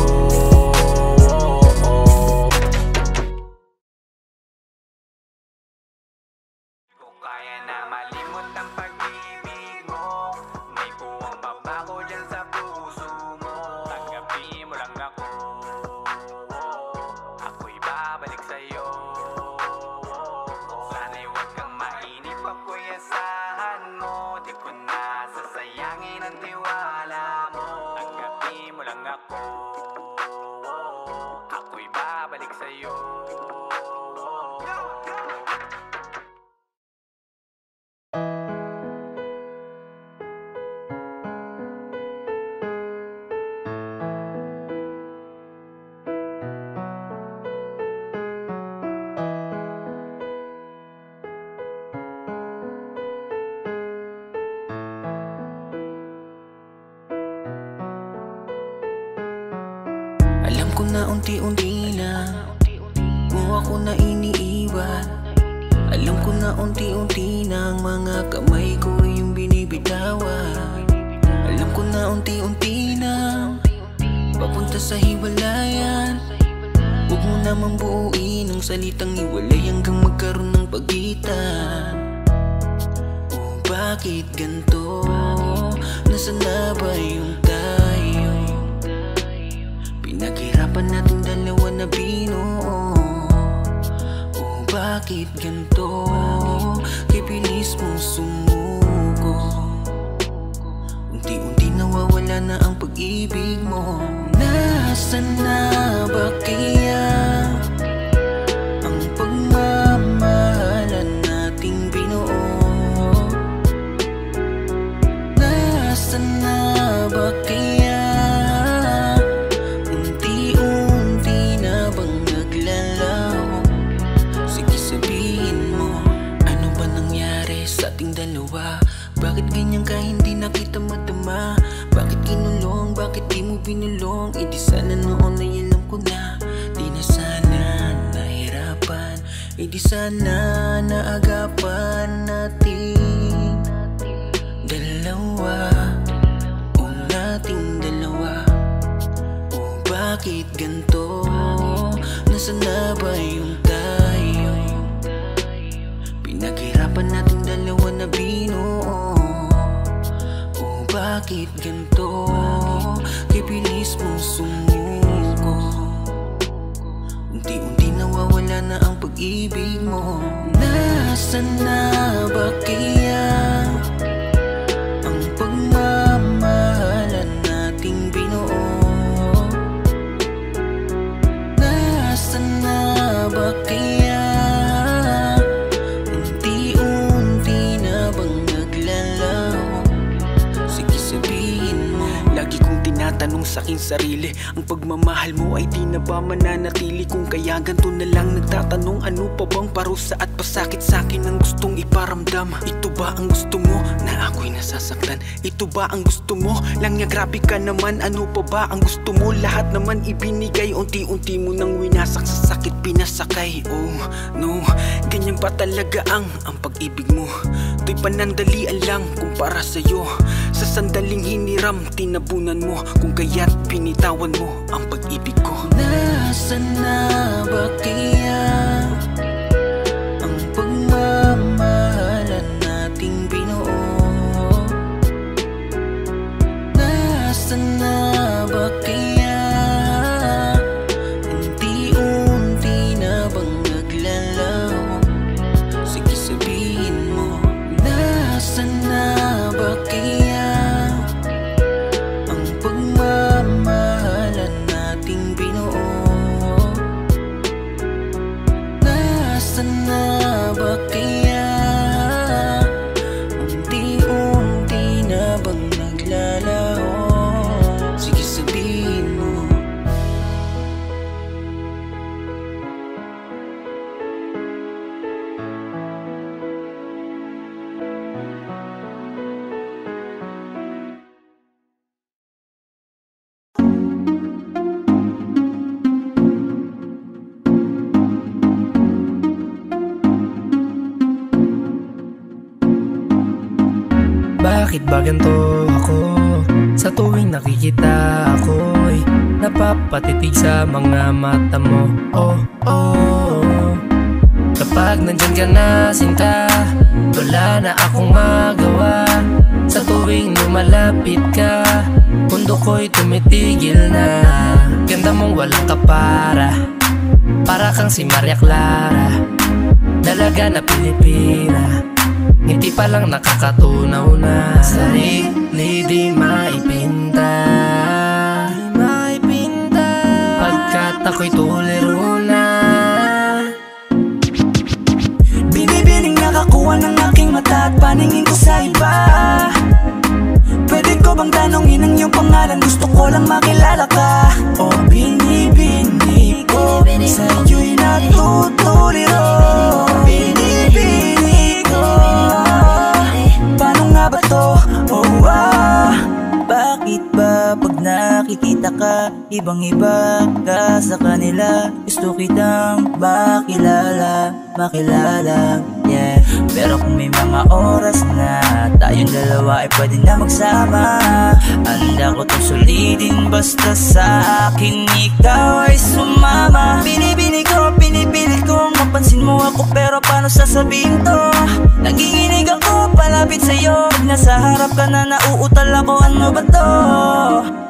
Kaya na malimot ang pag-ibig mo, may puwang pa ba ko dyan sa puso mo. Tanggapin mo lang ako, ako'y babalik sa'yo. Sana'y huwag kang mainip ako'y asahan mo. Di ko na sasayangin ang tiwala mo. Tanggapin mo lang ako, ako'y babalik sa'yo. Alam ko na unti-unti na mo ako na iniiwan. Alam ko na unti-unti na ang mga kamay ko yung binibitawan. Alam ko na unti-unti na papunta sa hiwalayan. Huwag mo naman buuin ang salitang hiwalay hanggang magkaroon ng pagitan. Oh, bakit ganito? Nasaan na ba yung tayo? Pinaghirapan natin dalawa na binuo. Oh, bakit ganito? Kay bilis mong sumuko. Unti-unti nawawala na ang pag-ibig mo. Nasaan na ba kaya ang pagmamahal? sa ating dalawa. Bakit ganyan ka hindi na kita madama? Bakit kinulong, bakit di mo binulong? E di sana noon ay alam ko na, di na sana nahirapan. E di sana naagapan natin dalawa, o nating dalawa. O bakit ganto? Nasaan na ba yung tayo? Pinaghirapan natin dalawa na binuo. O bakit ganto? Kay bilis mo sumuko. Unti-unti nawawala na ang pag-ibig mo. Nasaan na ba kaya ang pagmamahalan nating binuo? Nasaan na ba kaya unti-unti na bang naglalaho? Sige sabihin mo. Lagi kong tinatanong sa aking sarili, ang pagmamahal mo ay di na ba mananatili? Kung kaya ganito na lang nagtatanong, ano pa bang parusa at pasakit sa akin ang gustong iparamdam? Ito ba ang gusto mo na ako'y nasasaktan? Ito ba ang gusto mo lang niya? Grabe ka naman, ano pa ba ang gusto mo? Lahat naman ibinigay, unti-unti mo nang winasak, sa sakit pinasakay. Oh no, ganyan pa talaga ang pag-ibig mo. To'y panandalian lang kumpara sa'yo. Sa sandaling hiniram, tinabunan mo. Kung kaya't pinitawan mo ang pag-ibig ko. Nasaan na ba kaya ang pagmamahalan nating binuo? Nasaan na ba kaya unti-unti na bang naglalaho? Sige sabihin mo. Nasaan na ba kaya ang pagmamahalan nating binuo? Nasaan na ba kaya unti-unti na bang naglalaho? Sige sabihin mo. Bakit ba ganito ako? Sa tuwing nakikita ako'y napapatitig sa mga mata mo. Oh, oh. Kapag nandyan ka na sinta, wala na akong magawa. Sa tuwing lumalapit ka, mundo ko'y tumitigil na. Ganda mong walang kapara, para kang si Maria Clara, dalaga na Pilipina. Ngiti pa lang nakakatunaw na. Sarili di maipinta, pagkat ako'y tuliro na. Binibining nakakuha ng aking mata at paningin ko sa iba. Pwede ko bang tanongin ang iyong pangalan? Gusto ko lang makilala ka. O binibini ko, sa'yo'y natutuliro. Binibini ko, paano nga ba to? Oh bakit ba pag nakikita ka, ibang-iba ka sa kanila? Gusto kitang makilala, yeah. Pero kung may mga oras na tayong dalawa ay pwede na magsama, handa ko itong sulitin basta sa akin ikaw ay sumama. Binibini ko, pinipilit kong mapansin mo ako, pero paano sasabihin to? Nanginginig ako palapit sa'yo, pag nasa harap ka na nauutal ako, ano ba to?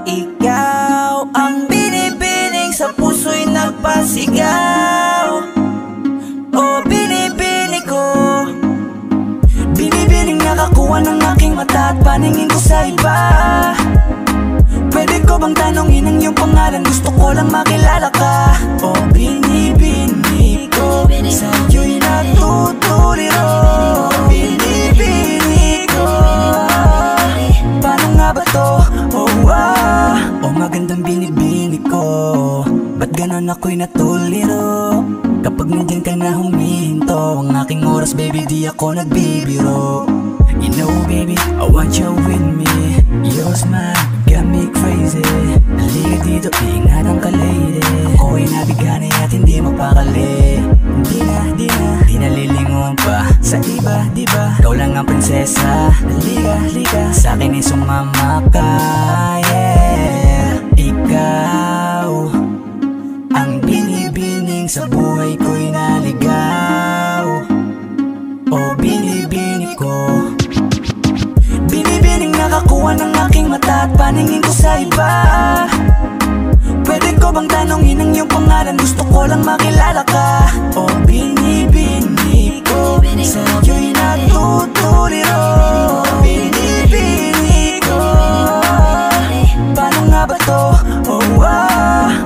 Ikaw ang binibining sa puso'y nagpasigaw. O binibini ko, binibining nakakuha ng aking mata at paningin ko sa iba. Pwede ko bang tanongin ang iyong pangalan? Gusto ko lang makilala ka. O binibini ko, sa'yo'y natutuliro. Binibini ko, paano nga ba to? Oh magandang binibini ko, ba't ganon ako'y natuliro? Kapag nandyan ka na huminto, Ikaw ang aking oras, baby, di ako nagbibiro. You know, baby, I want you with me. Your smile got me crazy. Halika dito, iingatan ka, lady. Ako'y nabigani at hindi mapakali. Di na lilingon pa sa iba, diba? Ikaw lang ang prinsesa. Halika, sa'kin ay sumama ka, yeah. Ikaw ang binibining sa buhay ko'y naligaw. O binibini ko, binibining nakakuha ng aking mata at paningin ko sa iba. Pwede ko bang tanongin ang iyong pangalan? Gusto ko lang makilala ka. O binibini ko, sa'yo'y natutuliro. Binibini ko, paano nga ba to? Oh,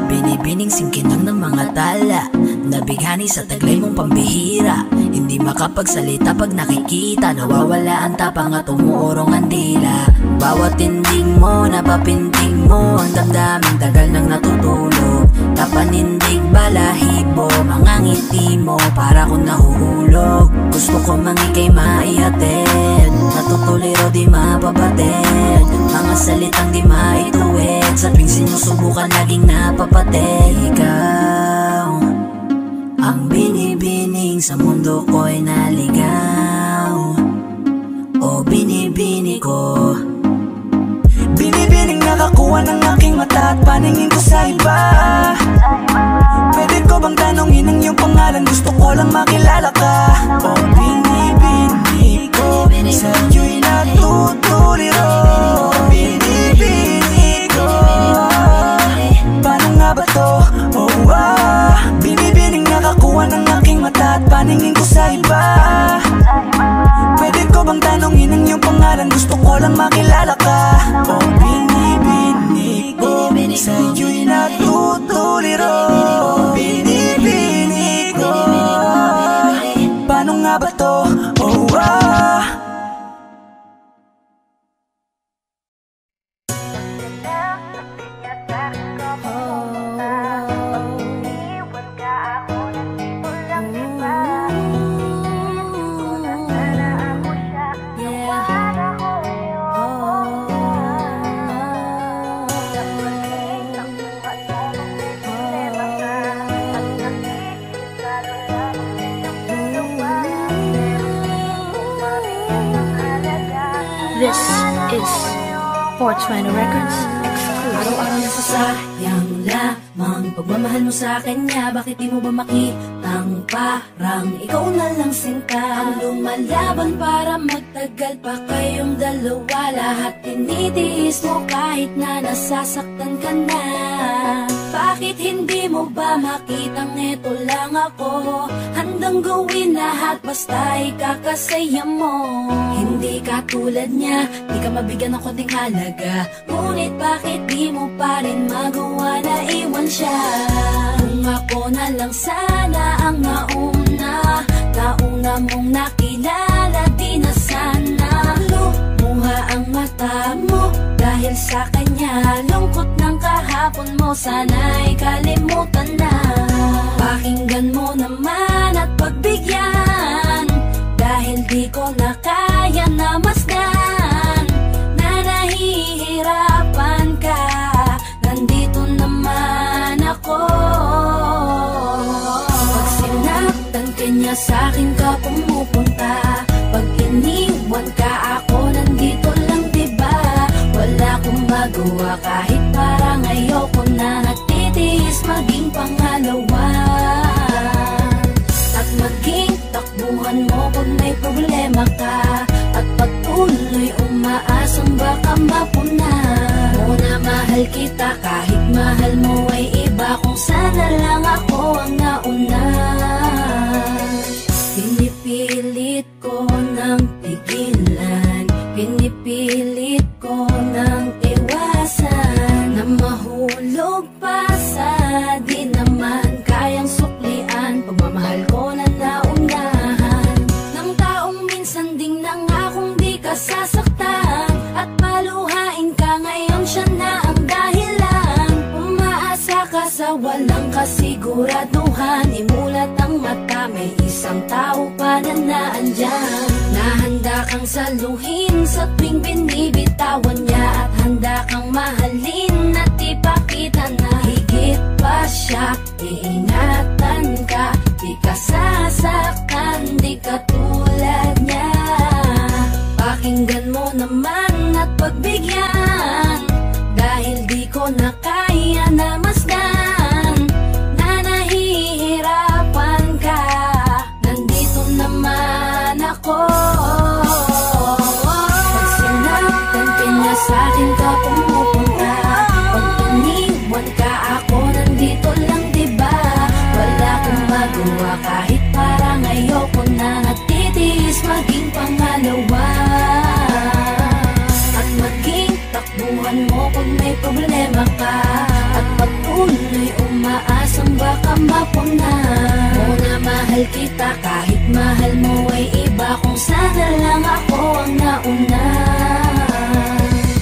Binibining singkinang ng mga tala, nabighani sa taglay mong pambihira. Hindi makapagsalita pag nakikita, nawawala ang tapang at umuurong ang dila. Bawat tinding mo, napapinting mo ang damdamin, tagal nang natutulog. Tapanindig balahibo, mga ngiti mo para kung nahuhulog. Gusto ko mangikay maihatid, natutuliro di mapabatid. Mga salitang di maituwid, sa tuwing sinusubukan laging napapatid. Ikaw ang binibining sa mundo ko'y naligaw. O binibini ko, binibining nakakuha ng aking mata at paningin ko sa iba. Pwede ko bang tanongin ang iyong pangalan? Gusto ko lang makilala ka. O binibini ko, sa'yo'y natutuliro. Binibini ko, paano nga ba to? Oh, binibining nakakuha ng aking mata at paningin ko sa iba. Pwede ko bang tanongin ang iyong pangalan? Gusto ko lang makilala ka. O binibini ko, sa'yo'y natutuliro. Binibini ko, paano nga ba to? Oh, This is 420 Records exclusive. Araw-araw nasasayang lamang pagmamahal mo sa kanya. Bakit di mo ba makitang parang ikaw na lang sinta? Ang lumalaban para magtagal pa kayong dalawa. Lahat tinitiis mo kahit na nasasaktan ka na. Bakit hindi mo ba makitang eto lang ako? Handang gawin lahat basta ikakasaya mo. Hindi ka tulad niya, di ka mabigyan ng konting halaga. Ngunit bakit di mo pa rin magawa na iwan siya? Kung ako na lang sana ang nauna mong nakilala, di na sana lumuha ang mata mo dahil sa kanya. Lungkot ng kahapon mo, sana'y kalimutan na. Pakinggan mo naman at pagbigyan, dahil di ko na kaya na masdan na nahihirapan ka. Nandito naman ako. Pag sinaktan ka niya, sa'kin ka pumupunta. Pag iniwan ka, ako nandito lang, diba? Wala akong magawa kahit parang ayoko na. Nagtitiis maging pangalawa at maging takbuhan mo pag may problema ka. At pagtuloy umaasang baka mapuna. Muna mahal kita kahit mahal mo ay iba. Kung sana lang ako ang nauna. Pinipilit ko ng tigilan, pinipilit ko ng iwasan, na mahulog pa sa di naman kayang suklian. Pagmamahal ko na naunahan ng taong minsan ding nangakong di ka sasaktan. At paluhain ka ngayon, siya na ang dahilan. Umaasa ka sa walang kasiguraduhan, imulat ang mata, may isang tao pa katotohanan na andyan, na handa kang saluhin sa tuwing binibitawan niya, at handa kang mahalin at ipakita na higit pa siya. Iingatan ka, di ka sasaktan, di ka tulad niya. Pakinggan mo naman at pagbigyan, dahil di ko na kaya na masdan na nahihirapan ka. Nandito naman ako. Pag sinaktan ka niya sa'kin ka pumupunta, pag iniwan ka ako nandito lang, diba? Wala akong magawa kahit parang ayoko na, natitiis maging pangalawa. At maging takbuhan mo pag may problema ka, at patuloy umaasang baka mapuna. Muna mahal kita kahit mahal mo ay iba, kung sana lang ako ang nauna.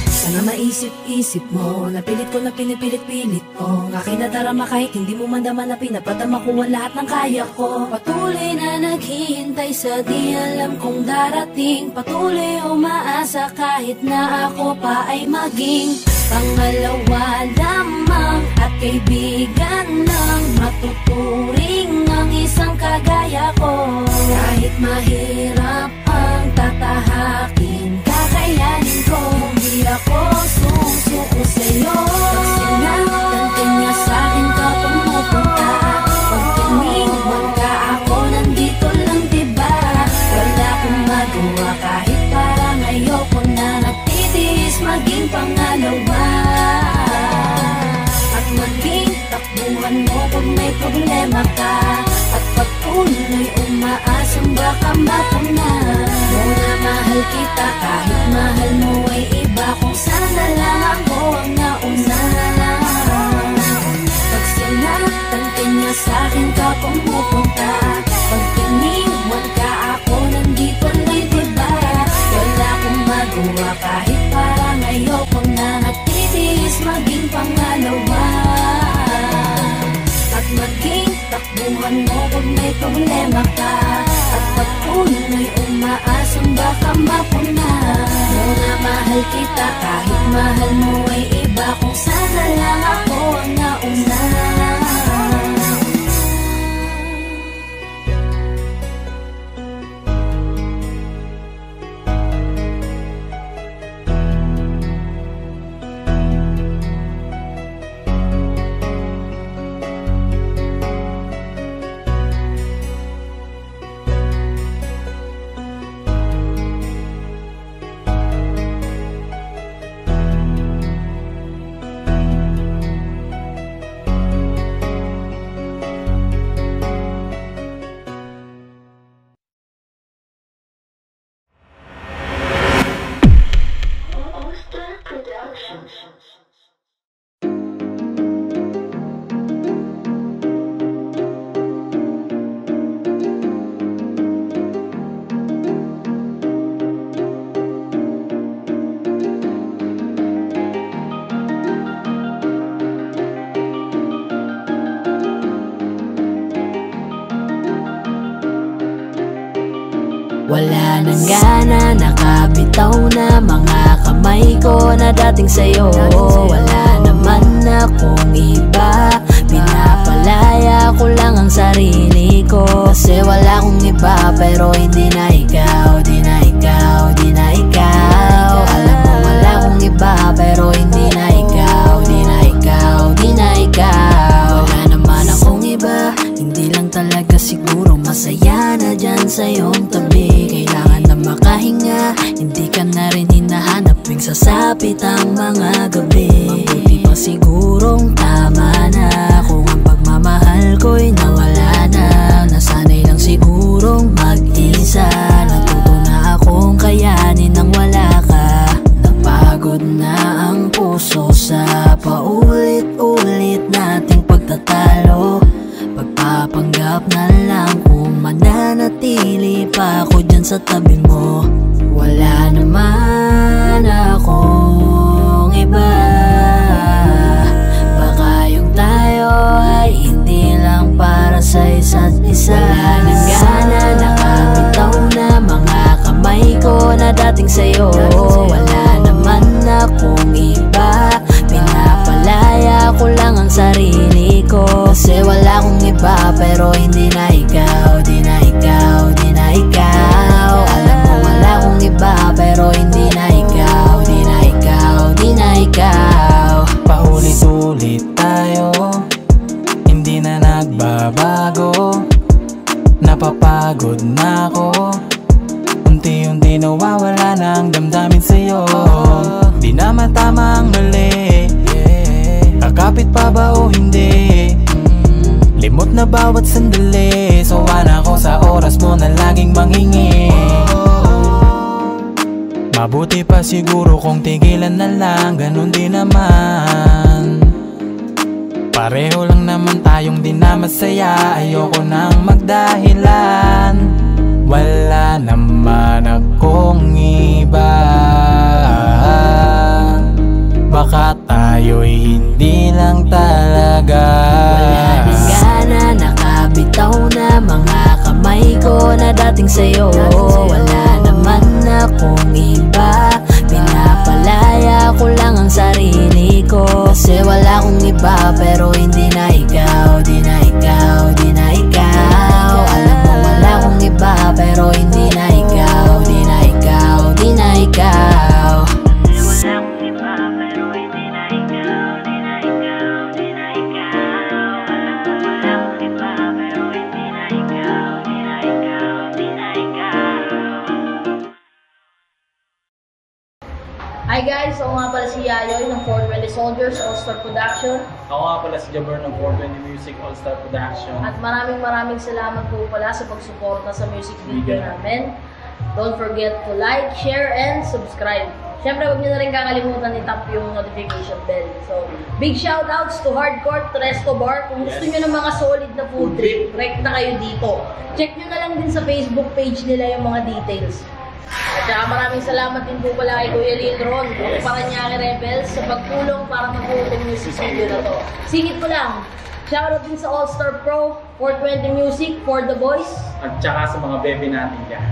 Sana maisip-isip mo, napilit ko na pinipilit-pilit ko, ang aking nadarama kahit hindi mo mandama na pinapadama ko ang lahat ng kaya ko. Patuloy na naghihintay sa di alam kung darating, patuloy umaasa kahit na ako pa ay maging pangalawa lamang, at kaibigan ng matuturing ang isang kagaya ko. Kahit mahirap ang tatahakin, kakayanin ko, hindi ako susuko sa'yo. Pag sinaktan ka niya sa'kin ka pumupunta, pag iniwan ka ako nandito lang, diba? Wala akong magawa kahit parang ayoko na, natitiis maging pangalawa. At maging takbuhan mo pag may problema ka, at patuloy umaasang baka mapuna. Muna mahal kita kahit mahal mo ay iba, kung sana lang ako ang nauna. Pag sinaktan ka niya sa'kin ka pumupunta, pag iniwan ka ako nandito lang, diba? Wala akong magawa kahit parang ayoko na, natitiis maging pangalawa. At maging takbuhan mo pag may problema ka, at patuloy umaasang baka mapuna. Muna mahal kita kahit mahal mo ay iba, kung sana lang ako ang nauna. Wala nang gana, nakabitaw na mga kamay ko na dating sa'yo. Wala naman akong iba, pinapalaya ko lang ang sarili ko. Kasi wala akong iba, pero hindi na ikaw, di na ikaw, di na ikaw. Alam mo wala akong iba, pero hindi na ikaw, di na ikaw, di na ikaw. Wala naman akong iba, hindi lang talaga siguro masaya na dyan sa iyong tabi. Kailangan na makahinga, hindi ka na rin hinahanap tuwing sasapit ang mga gabi. Mabuti pa sigurong tama na kung ang pagmamahal ko'y nawala na. Nasanay lang sigurong mag-isa, natuto na akong kayanin nang wala ka. Napagod na ang puso sa paulit-ulit nating pagtatalo. Pagpapanggap na lang kung mananatili pa ako dyan sa tabi mo. Wala naman akong iba, baka yung tayo ay hindi lang para sa isa't isa. Wala nang gana, nakapit sa'yo. Wala naman akong iba, pinapalaya ko lang ang sarili ko. Kasi wala akong iba, pero hindi na ikaw, di na ikaw, di na ikaw. Alam mo wala akong iba, pero hindi na ikaw, di na ikaw, di na ikaw. Paulit-ulit tayo, hindi na nagbabago. Napapagod na ako, unti-unti nawawala na ang damdamin sa'yo. Di na matama ang mali, kakapit pa ba o hindi? Limot na bawat sandali, sawa na ako sa oras mo na laging manghingi. Mabuti pa siguro kung tigilan na lang, ganun din naman. Pareho lang naman tayong di na masaya, ayoko nang magdahilan. Wala naman akong iba, baka tayo'y hindi lang talaga. Wala din gana, nakabitaw na mga kamay ko na dating sa'yo. Wala naman akong iba, pinapalaya ko lang ang sarili ko. Kasi wala akong iba, pero hindi na ikaw, di na ikaw, di na ikaw. Alam mo wala akong iba, pero hindi na ikaw, di na ikaw, di na ikaw. Wala akong iba, pero hindi na ikaw, di na ikaw, di na ikaw. Alam mo wala akong iba, pero hindi na ikaw, di na ikaw, di na ikaw. Hi guys! Ako nga pala si Yayoy ng 420 Soldiers All-Star Production. Ako nga pala si Jabber ng 420 Music All-Star Production. At maraming salamat po pala sa pagsuporta sa music video namin. Don't forget to like, share, and subscribe. Siyempre, huwag nyo na rin kakalimutan i-tap yung notification bell. So, big shoutouts to Hardcore, to Resto Bar. Kung gusto nyo ng mga solid na food trip, rekta kayo dito. Check nyo na lang din sa Facebook page nila yung mga details. At saka maraming salamat din po pala kay Kuya Litron, ang Paranaque Rebels, sa pagtulong para mabuo yung music video na to. Singit ko lang, shoutout din sa All-Star Pro, 420 Music, For the Boys. At saka sa mga bebe natin dyan.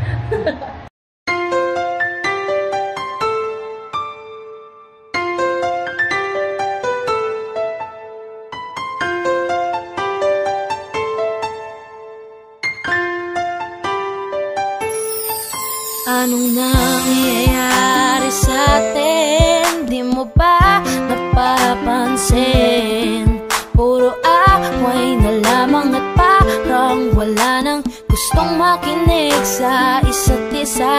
Anong nangyayari sa atin? Di mo ba napapansin? Puro away na lamang at parang wala nang gustong makinig sa isa't isa.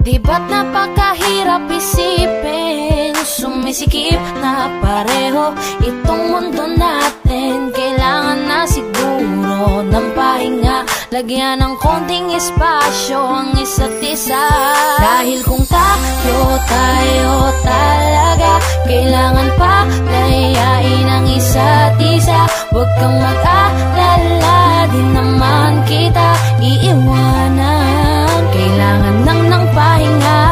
Di ba't napakahirap isipin? Sumisikip na pareho itong mundo natin. Kailangan na siguro ng pahinga, lagyan ng konting espasyo ang isa't isa. Dahil kung tayo talaga, kailangan pa layain ang isa't isa. Huwag kang mag-alala, di naman kita iiwanan. Kailangan lang ng pahinga,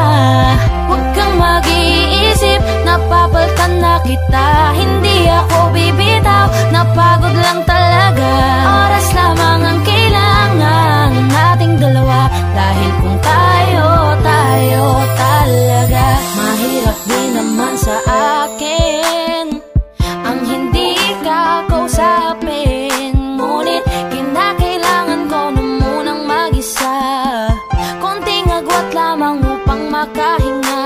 huwag kang mag-iisip, napapaltan na kita. Hindi ako bibitaw, napagod lang talaga. Oras lamang ang kailangan nating dalawa. Dahil kung tayo talaga, mahirap din naman sa akin ang hindi ka kausapin. Ngunit kinakailangan ko na munang mag-isa, konting agwat lamang upang makahinga.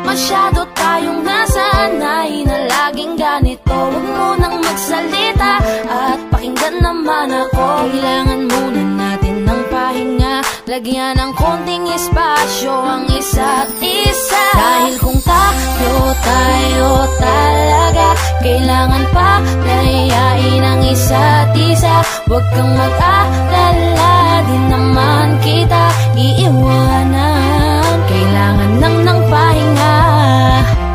Masyado tayong nasanay na laging ganito. Huwag munang magsalita at pakinggan naman ako. Kailangan muna natin ng pahinga, lagyan ng konting espasyo ang isa't isa. Dahil kung tayo talaga, kailangan pa layain ang isa't isa. Huwag kang mag-alala, di naman kita iiwanan. Kailangan lang ng pahinga,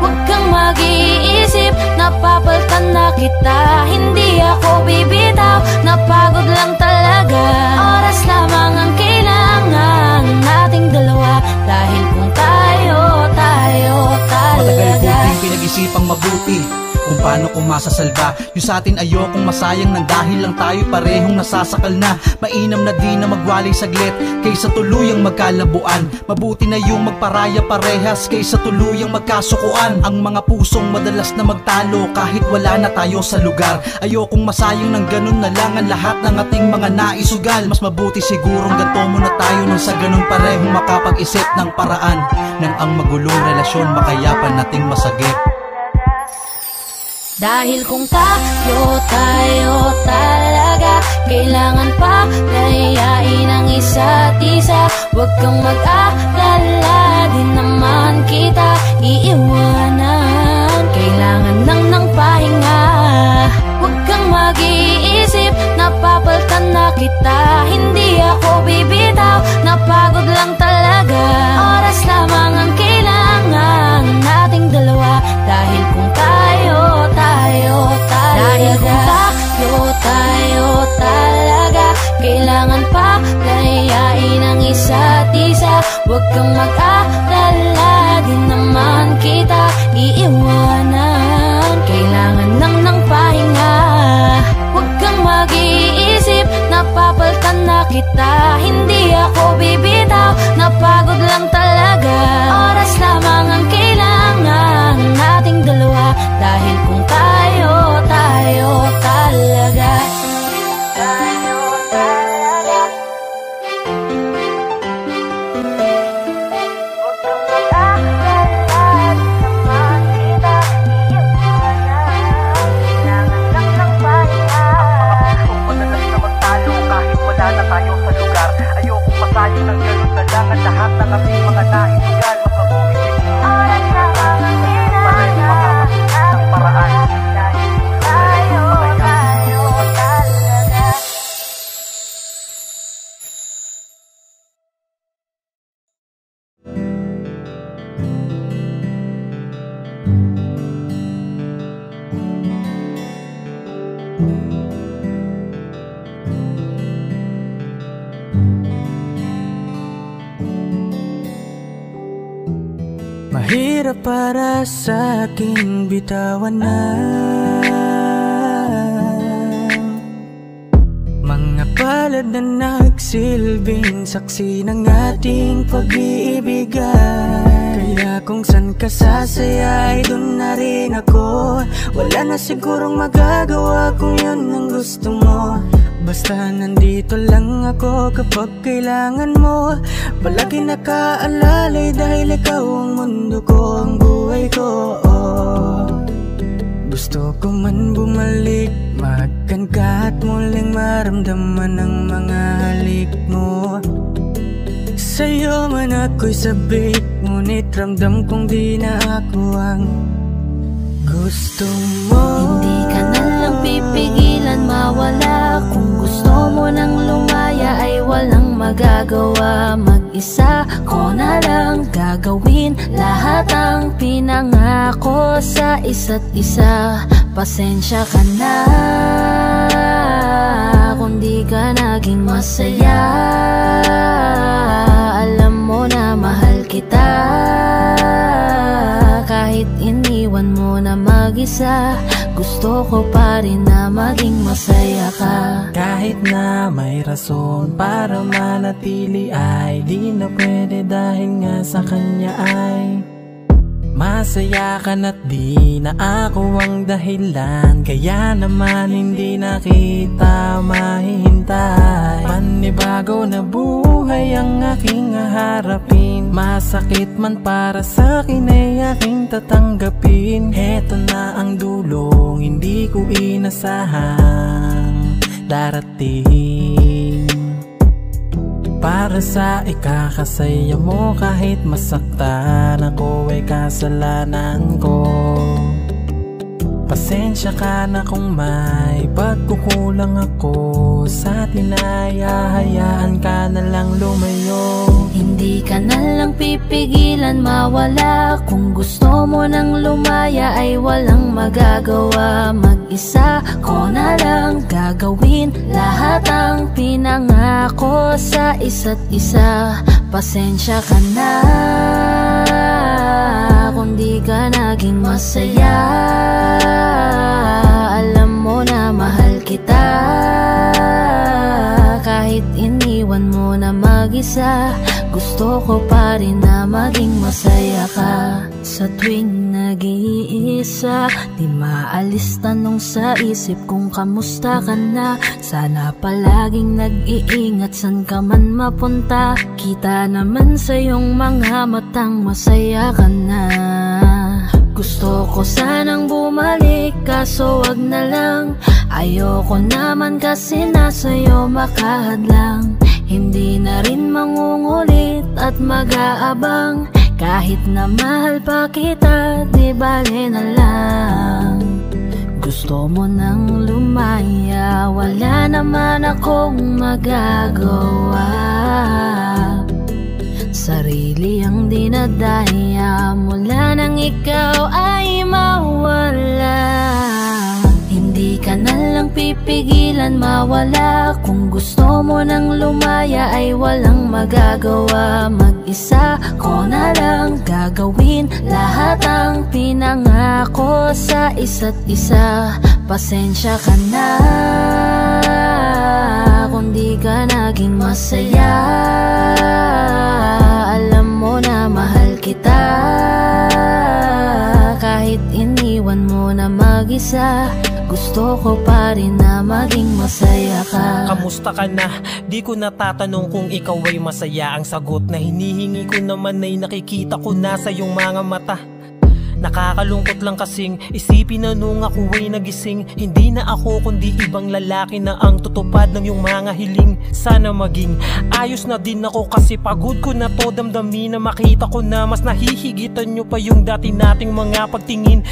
huwag kang mag-iisip, napapaltan na kita. Hindi ako bibitaw, napagod lang talaga. Oras lamang ang kailangan nating dalawa. Dahil kung tayo talaga. Matagal ko din pag-isipang mabuti kung paano ko masasalba yung sa atin. Ayokong masayang nang dahil lang tayo parehong nasasakal na. Mainam na di na magwalay saglit kaysa tuluyang magkalabuan. Mabuti na yung magparaya parehas kaysa tuluyang magkasukuan. Ang mga pusong madalas na magtalo kahit wala na tayo sa lugar. Ayokong masayang ng ganun na lang ang lahat ng ating mga naisugal. Mas mabuti sigurong ganto muna tayo nang sa ganun parehong makapag-isip ng paraan nang ang magulong relasyon makayapan nating masagip. Dahil kung tayo talaga, kailangan pa layain ang isa't isa. Huwag kang mag-alala, di naman kita iiwanan. Kailangan lang ng pahinga. Huwag kang mag-iisip, napapaltan na kita. Hindi ako bibitaw, napagod lang talaga. Oras lamang ang kailangan nating dalawa. Dahil kung tayo talaga, kailangan pa layain ang isa't isa. Huwag kang mag-alala, di naman kita iiwanan. Kailangan lang ng pahinga. Huwag kang mag-iisip, napapaltan na kita. Hindi ako bibitaw, napagod lang talaga. Oras lamang ang kailangan nating dalawa. Dahil kung tayo talaga. Mahirap para sa akin bitawan na mga palad na nagsilbing saksi ng ating pag-iibigan. Kaya kung san ka sasaya ay dun na rin ako. Wala na sigurong magagawa kung yun ang gusto mo. Basta nandito lang ako kapag kailangan mo. Palagi nakaalalay dahil ikaw ang mundo ko, ang buhay ko. Gusto ko man bumalik, makan ka at muling maramdaman ang mga halik mo. Sa'yo man ako'y sabik, ngunit ramdam kong di na ako ang gusto mo. Hindi ka na lang pipigilan mawala. Kung gusto mo nang lumaya ay walang magagawa. Mag-isa ko na lang gagawin lahat ang pinangako sa isa't isa. Pasensya ka na kung di ka naging masaya. Alam mo na mahal kita. Kahit iniwan mo na mag-isa, gusto ko pa rin na maging masaya ka. Kahit na may rason para manatili ay di na pwede dahil nga sa kanya ay masaya ka na't di na ako ang dahilan. Kaya naman hindi na kita mahihintay. Panibago na buhay ang aking haharapin. Masakit man para sa'kin ay aking tatanggapin. Heto na ang dulong hindi ko inasahang darating. Para sa ikakasaya mo kahit masaktan ako ay kasalanan ko. Pasensya ka na kung may pagkukulang ako sa atin ay hahayaan ka na lang lumayo. Hindi ka na lang pipigilan mawala. Kung gusto mo nang lumaya ay walang magagawa. Mag-isa ko na lang gagawin lahat ang pinangako sa isa't isa. Pasensya ka na kung di ka naging masaya. Alam mo na mahal kita, kahit iniwan mo na mag-isa. Gusto ko pa rin na maging masaya ka. Sa tuwing nag-iisa, di maalis tanong sa isip kung kamusta ka na. Sana palaging nag-iingat san ka man mapunta. Kita naman sa iyong mga matang masaya ka na. Gusto ko sanang bumalik kaso wag na lang. Ayoko naman kasi nasa'yo makahadlang. Hindi na rin mangungulit at mag-aabang. Kahit na mahal pa kita, di bale na lang. Gusto mo nang lumaya, wala naman akong magagawa. Sarili ang dinadaya, mula nang ikaw ay mawala. Hindi ka na lang pipigilan mawala. Kung gusto mo nang lumaya ay walang magagawa. Mag-isa ko na lang gagawin lahat ang pinangako sa isa't isa. Pasensya ka na kung di ka naging masaya. Alam mo na mahal kita, kahit iniwan mo na mag-isa. Gusto ko pa rin na maging masaya ka. Kamusta ka na? Di ko natatanong kung ikaw ay masaya. Ang sagot na hinihingi ko naman ay nakikita ko na sa iyong mga mata. Nakakalungkot lang kasing isipin na nung ako ay nagising, hindi na ako kundi ibang lalaki na ang tutupad ng iyong mga hiling. Sana maging ayos na din ako kasi pagod ko na to damdamin. Na makita ko na mas nahihigitan nyo pa yung dati nating mga pagtingin.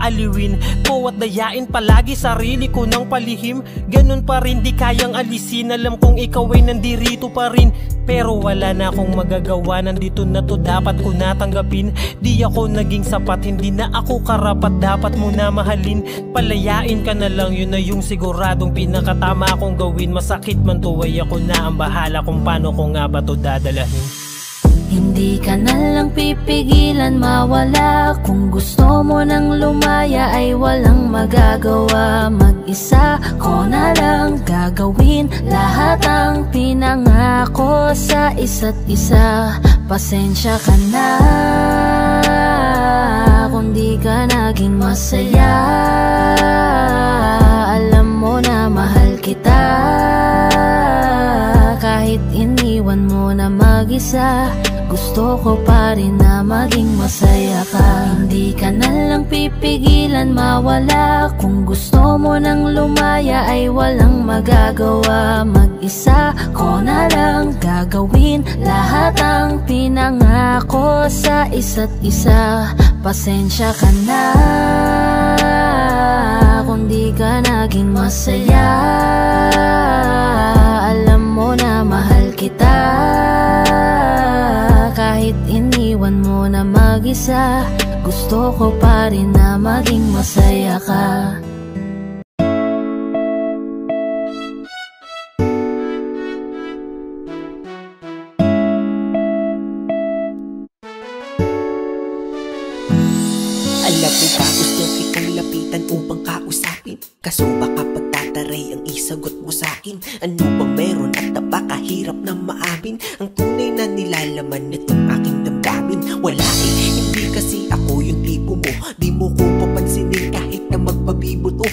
Aaliwin ko at dayain palagi sarili ko ng palihim. Ganun pa rin di kayang alisin. Alam kong ikaw ay nandirito pa rin, pero wala na akong magagawa. Nandito na to, dapat ko natanggapin. Di ako naging sapat, hindi na ako karapat. Dapat mo na mahalin, palayain ka na lang. Yun na yung siguradong pinakatama kong gawin. Masakit man to ay ako na ang bahala kung paano ko nga ba to dadalahin. Hindi ka na lang pipigilan mawala. Kung gusto mo nang lumaya ay walang magagawa. Mag-isa ko na lang gagawin lahat ang pinangako sa isa't isa. Pasensya ka na kung di ka naging masaya. Alam mo na mahal kita, kahit iniwan mo na mag-isa. Gusto ko pa rin na maging masaya ka. Hindi ka na lang pipigilan mawala. Kung gusto mo nang lumaya ay walang magagawa. Mag-isa ko na lang gagawin lahat ang pinangako sa isa't isa. Pasensya ka na kung di ka naging masaya. Alam mo na mahal kita, kahit iniwan mo na mag-isa. Gusto ko pa rin na maging masaya ka. Alam mo ba gusto kitang lapitan upang kausapin, kaso baka pagtataray ang isagot mo sa'kin. Ano bang meron at napakahirap na maamin ang tunay na nilalaman nitong aking damdamin? Wala eh, hindi kasi ako yung tipo mo. Di mo ko papansinin kahit na magpabibuto.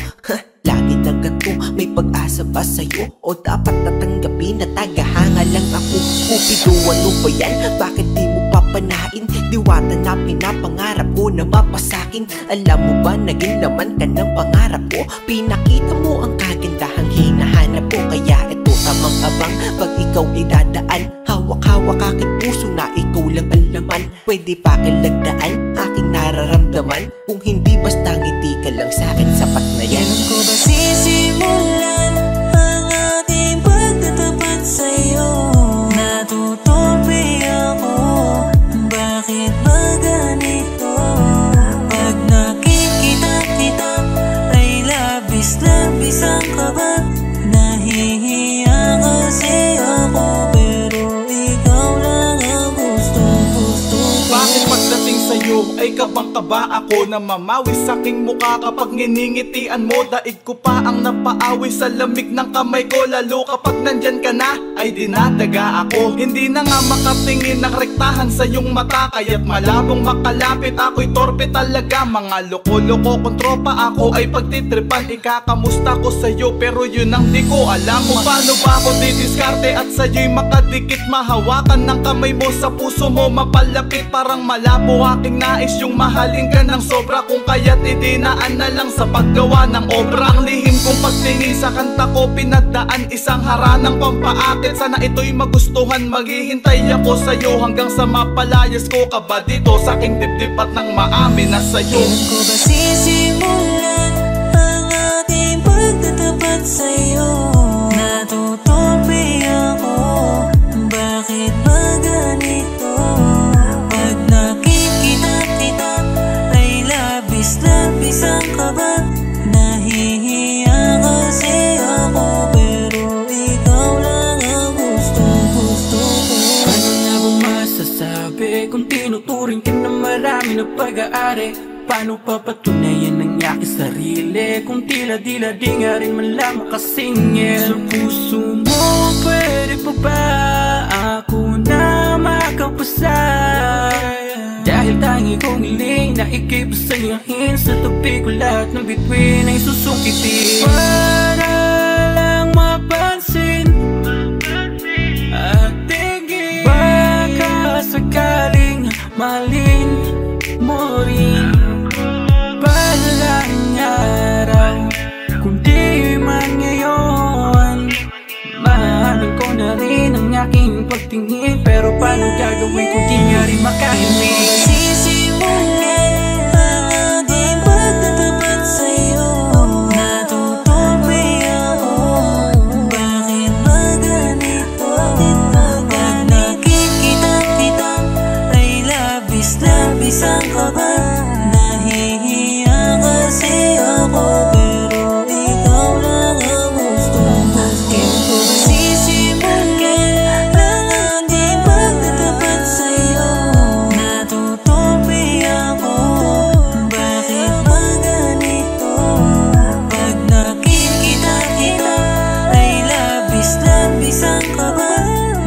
Lagi na ganito, may pag-asa ba sa'yo? O dapat natanggapin na tagahanga lang ako? Cupido, ano ba yan? Bakit di mo papanain? Diwata na pinapangarap ko na mapasakin. Alam mo ba naging laman ka ng pangarap ko? Pinakita mo ang kagandahang hinahanap ko. Kaya ito tamang abang pag ikaw ay dadaan. Hawak-hawak aking puso na ikaw lang ang laman. Pwede pa kilagdaan aking nararamdaman. Kung hindi basta ngiti ka lang sa'kin, sapat na yan. Kailan ko ba sisimulan ang ating pagtatapat sa'yo? Natutupi ako, bakit ba ganito? Pag nakikita kita ay labis-labis ang kaba. Nahihiya kasi ako, pero ikaw lang ang gusto. Bakit pagdating sa'yo sa'yo ay kabang-kaba ako na mamawi sa'king mukha kapag nginingitian mo. Daig ko pa ang napaawi sa lamig ng kamay ko, lalo kapag nandyan ka na ay dinadaga ako. Hindi na nga makatingin ng rektahan sa iyong mata, kaya't malabong makalapit ako'y torpe talaga. Mga loko-loko kong tropa ako ay pagtitripan, ikakamusta ko sa'yo pero yun ang di ko alam kung paano ba ako didiskarte at sa'yo'y makadikit. Mahawakan ng kamay mo sa puso mo, mapalapit parang malabo aking nais yung mahalin ka ng sobra. Kung kaya't idinaan na lang sa paggawa ng obra. Ang lihim kong pagtingin sa kanta ko pinagdaan, isang haranang pampaakit. Sana ito'y magustuhan, maghihintay ako sa'yo hanggang sa mapalayas ko ka ba dito sa aking dibdib at nang maamin na sa'yo. Kailan ko ba sisimulan ang aking pagtatapat sa'yo? Natutupi ako, bakit ba ganito? Pag nakikita kita ay labis-labis ang kaba. Nahihiya kasi ako pero ikaw lang ang gusto-gusto ko. Ano na ba masasabi kung tinuturing ka na marami na pag-aari? Paano papatunayan ang aking sarili kung tila-dila di nga rin man lang makasingil? Sa puso mo pwede pa ba ako na makapasa? Dahil tangi kong hiling na ikay basayahin, sa tabi ko lahat ng bituin ay susukitin. Para lang mapansin at tingin, baka sakaling mahalin mo rin. Balang araw, kundi man ngayon, mahalin ko na rin ang aking pagtingin. Pero paano gagawin kung di nga rin makahimik? Sisimulan ang aking pagtatapat sa'yo. Natutupi ako, bakit ba ganito? Pag nakikita kita ay labis-labis ang kaba. Nahihiya kasi ako pero ikaw lang ang gusto ko. Kailan ko ba sisimulan ang aking pagtatapat sa'yo? Natutupi ako, bakit ba ganito? Pag nakikita kita ay labis-labis ang kaba.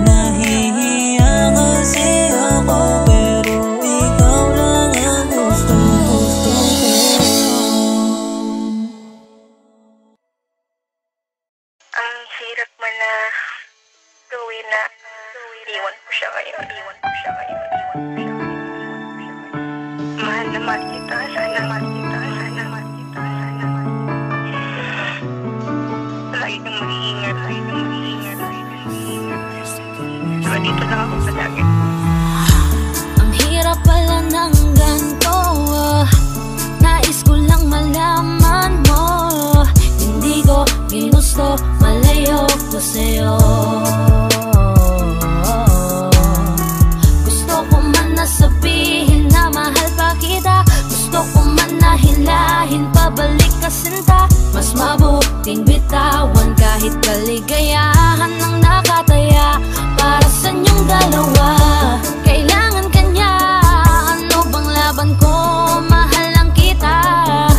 Nahihiya kasi ako pero ikaw lang ang gusto-gusto ko. Ang hirap mo na gawin na iwan ko siya ngayon. Mahal na mahal kita, sana mahal kita, sana mahal kita, sana mahal kita. Lagi kang mag-iingat, lagi kang mag-iingat, lagi kang mag-iingat. Saka dito lang ako palagi. Ang hirap pala ng ganito, nais ko lang malaman mo. Hindi ko ginusto, malayo ko sa'yo. Gusto ko man na sabihin na mahal pa kita, gusto ko man na hilahin pabalik ka sinta. Mas mabuting bitawan kahit kaligayahan ang nakataya para sa inyong dalawa. Kailangan kanya, ano bang laban ko? Mahal lang kita,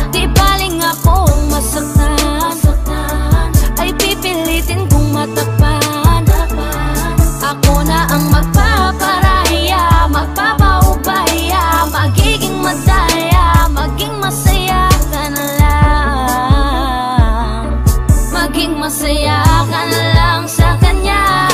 di baling akong masaktan, ay pipilitin kong matakpan. Ako na ang magpaparaya, magpapaubaya, magiging madaya, maging masaya ka na lang. Maging masaya ka na lang sa kanya.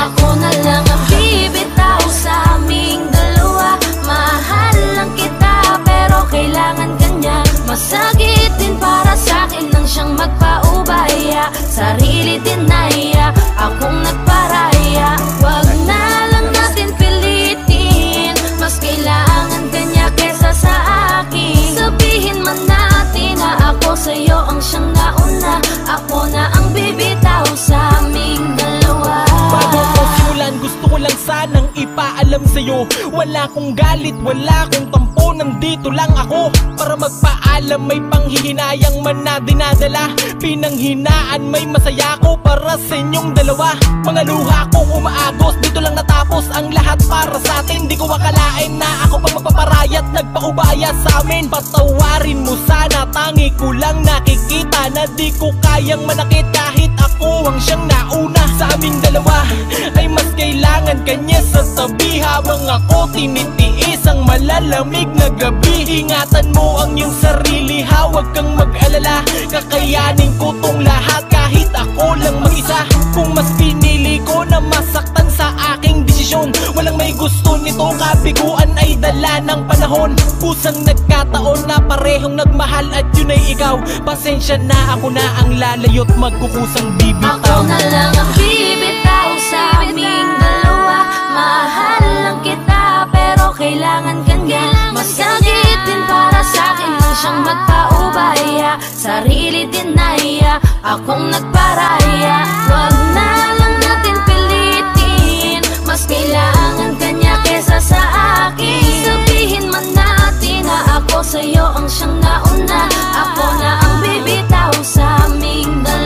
Ako na lang ang bibitaw sa aming dalawa. Mahal lang kita pero kailangan kanya. Masakit din para sa akin nang siyang magpaubaya. Sarili dinaya, akong nagparaya. Wag na lang natin pilitin, mas kailangan kanya kesa sa akin. Sabihin man natin na ako sa'yo ang siyang nauna. Ako na ang bibitaw sa aming dalawa. Bago ko simulan, gusto ko lang sanang ipaalam sa'yo, wala kong galit, wala kong tampo, nandito lang ako para magpaalam. May panghihinayang man na dinadala, pinanghinaan may masaya ko para sa inyong dalawa. Mga luha kong umaagos, dito lang natapos ang lahat para sa atin. Di ko akalain na ako pang magpaparaya kaya't nagpaubaya sa amin. Patawarin mo sana, tangi ko lang nakikita na di ko kayang manakit kahit ako ang siyang nauna. Sa aming dalawa ay mas kailangan kanya sa tabi, habang ako tinitiis ang malalamig na gabi. Ingatan mo ang iyong sarili ha, huwag kang mag-alala, kakayanin ko tong lahat kahit ako lang mag-isa. Kung mas pinili ko na masaktan sa aking desisyon, walang may gusto nito, kabiguan ay dala ng panahon. Kusang nagkataon na parehong nagmahal at yun ay ikaw. Pasensya na, ako na ang lalayo't magkukusang bibitaw. Ako na lang ang bibitaw sa aming dalawa. Mahal lang kita pero kailangan kanya. Masakit din para sa'kin nang siyang magpaubaya. Sarili dinaya, akong nagparaya. Wag na lang natin pilitin, mas kailangan kanya kesa sa akin. Sabihin man natin na ako sa'yo ang siyang nauna. Ako na ang bibitaw sa aming dalawa.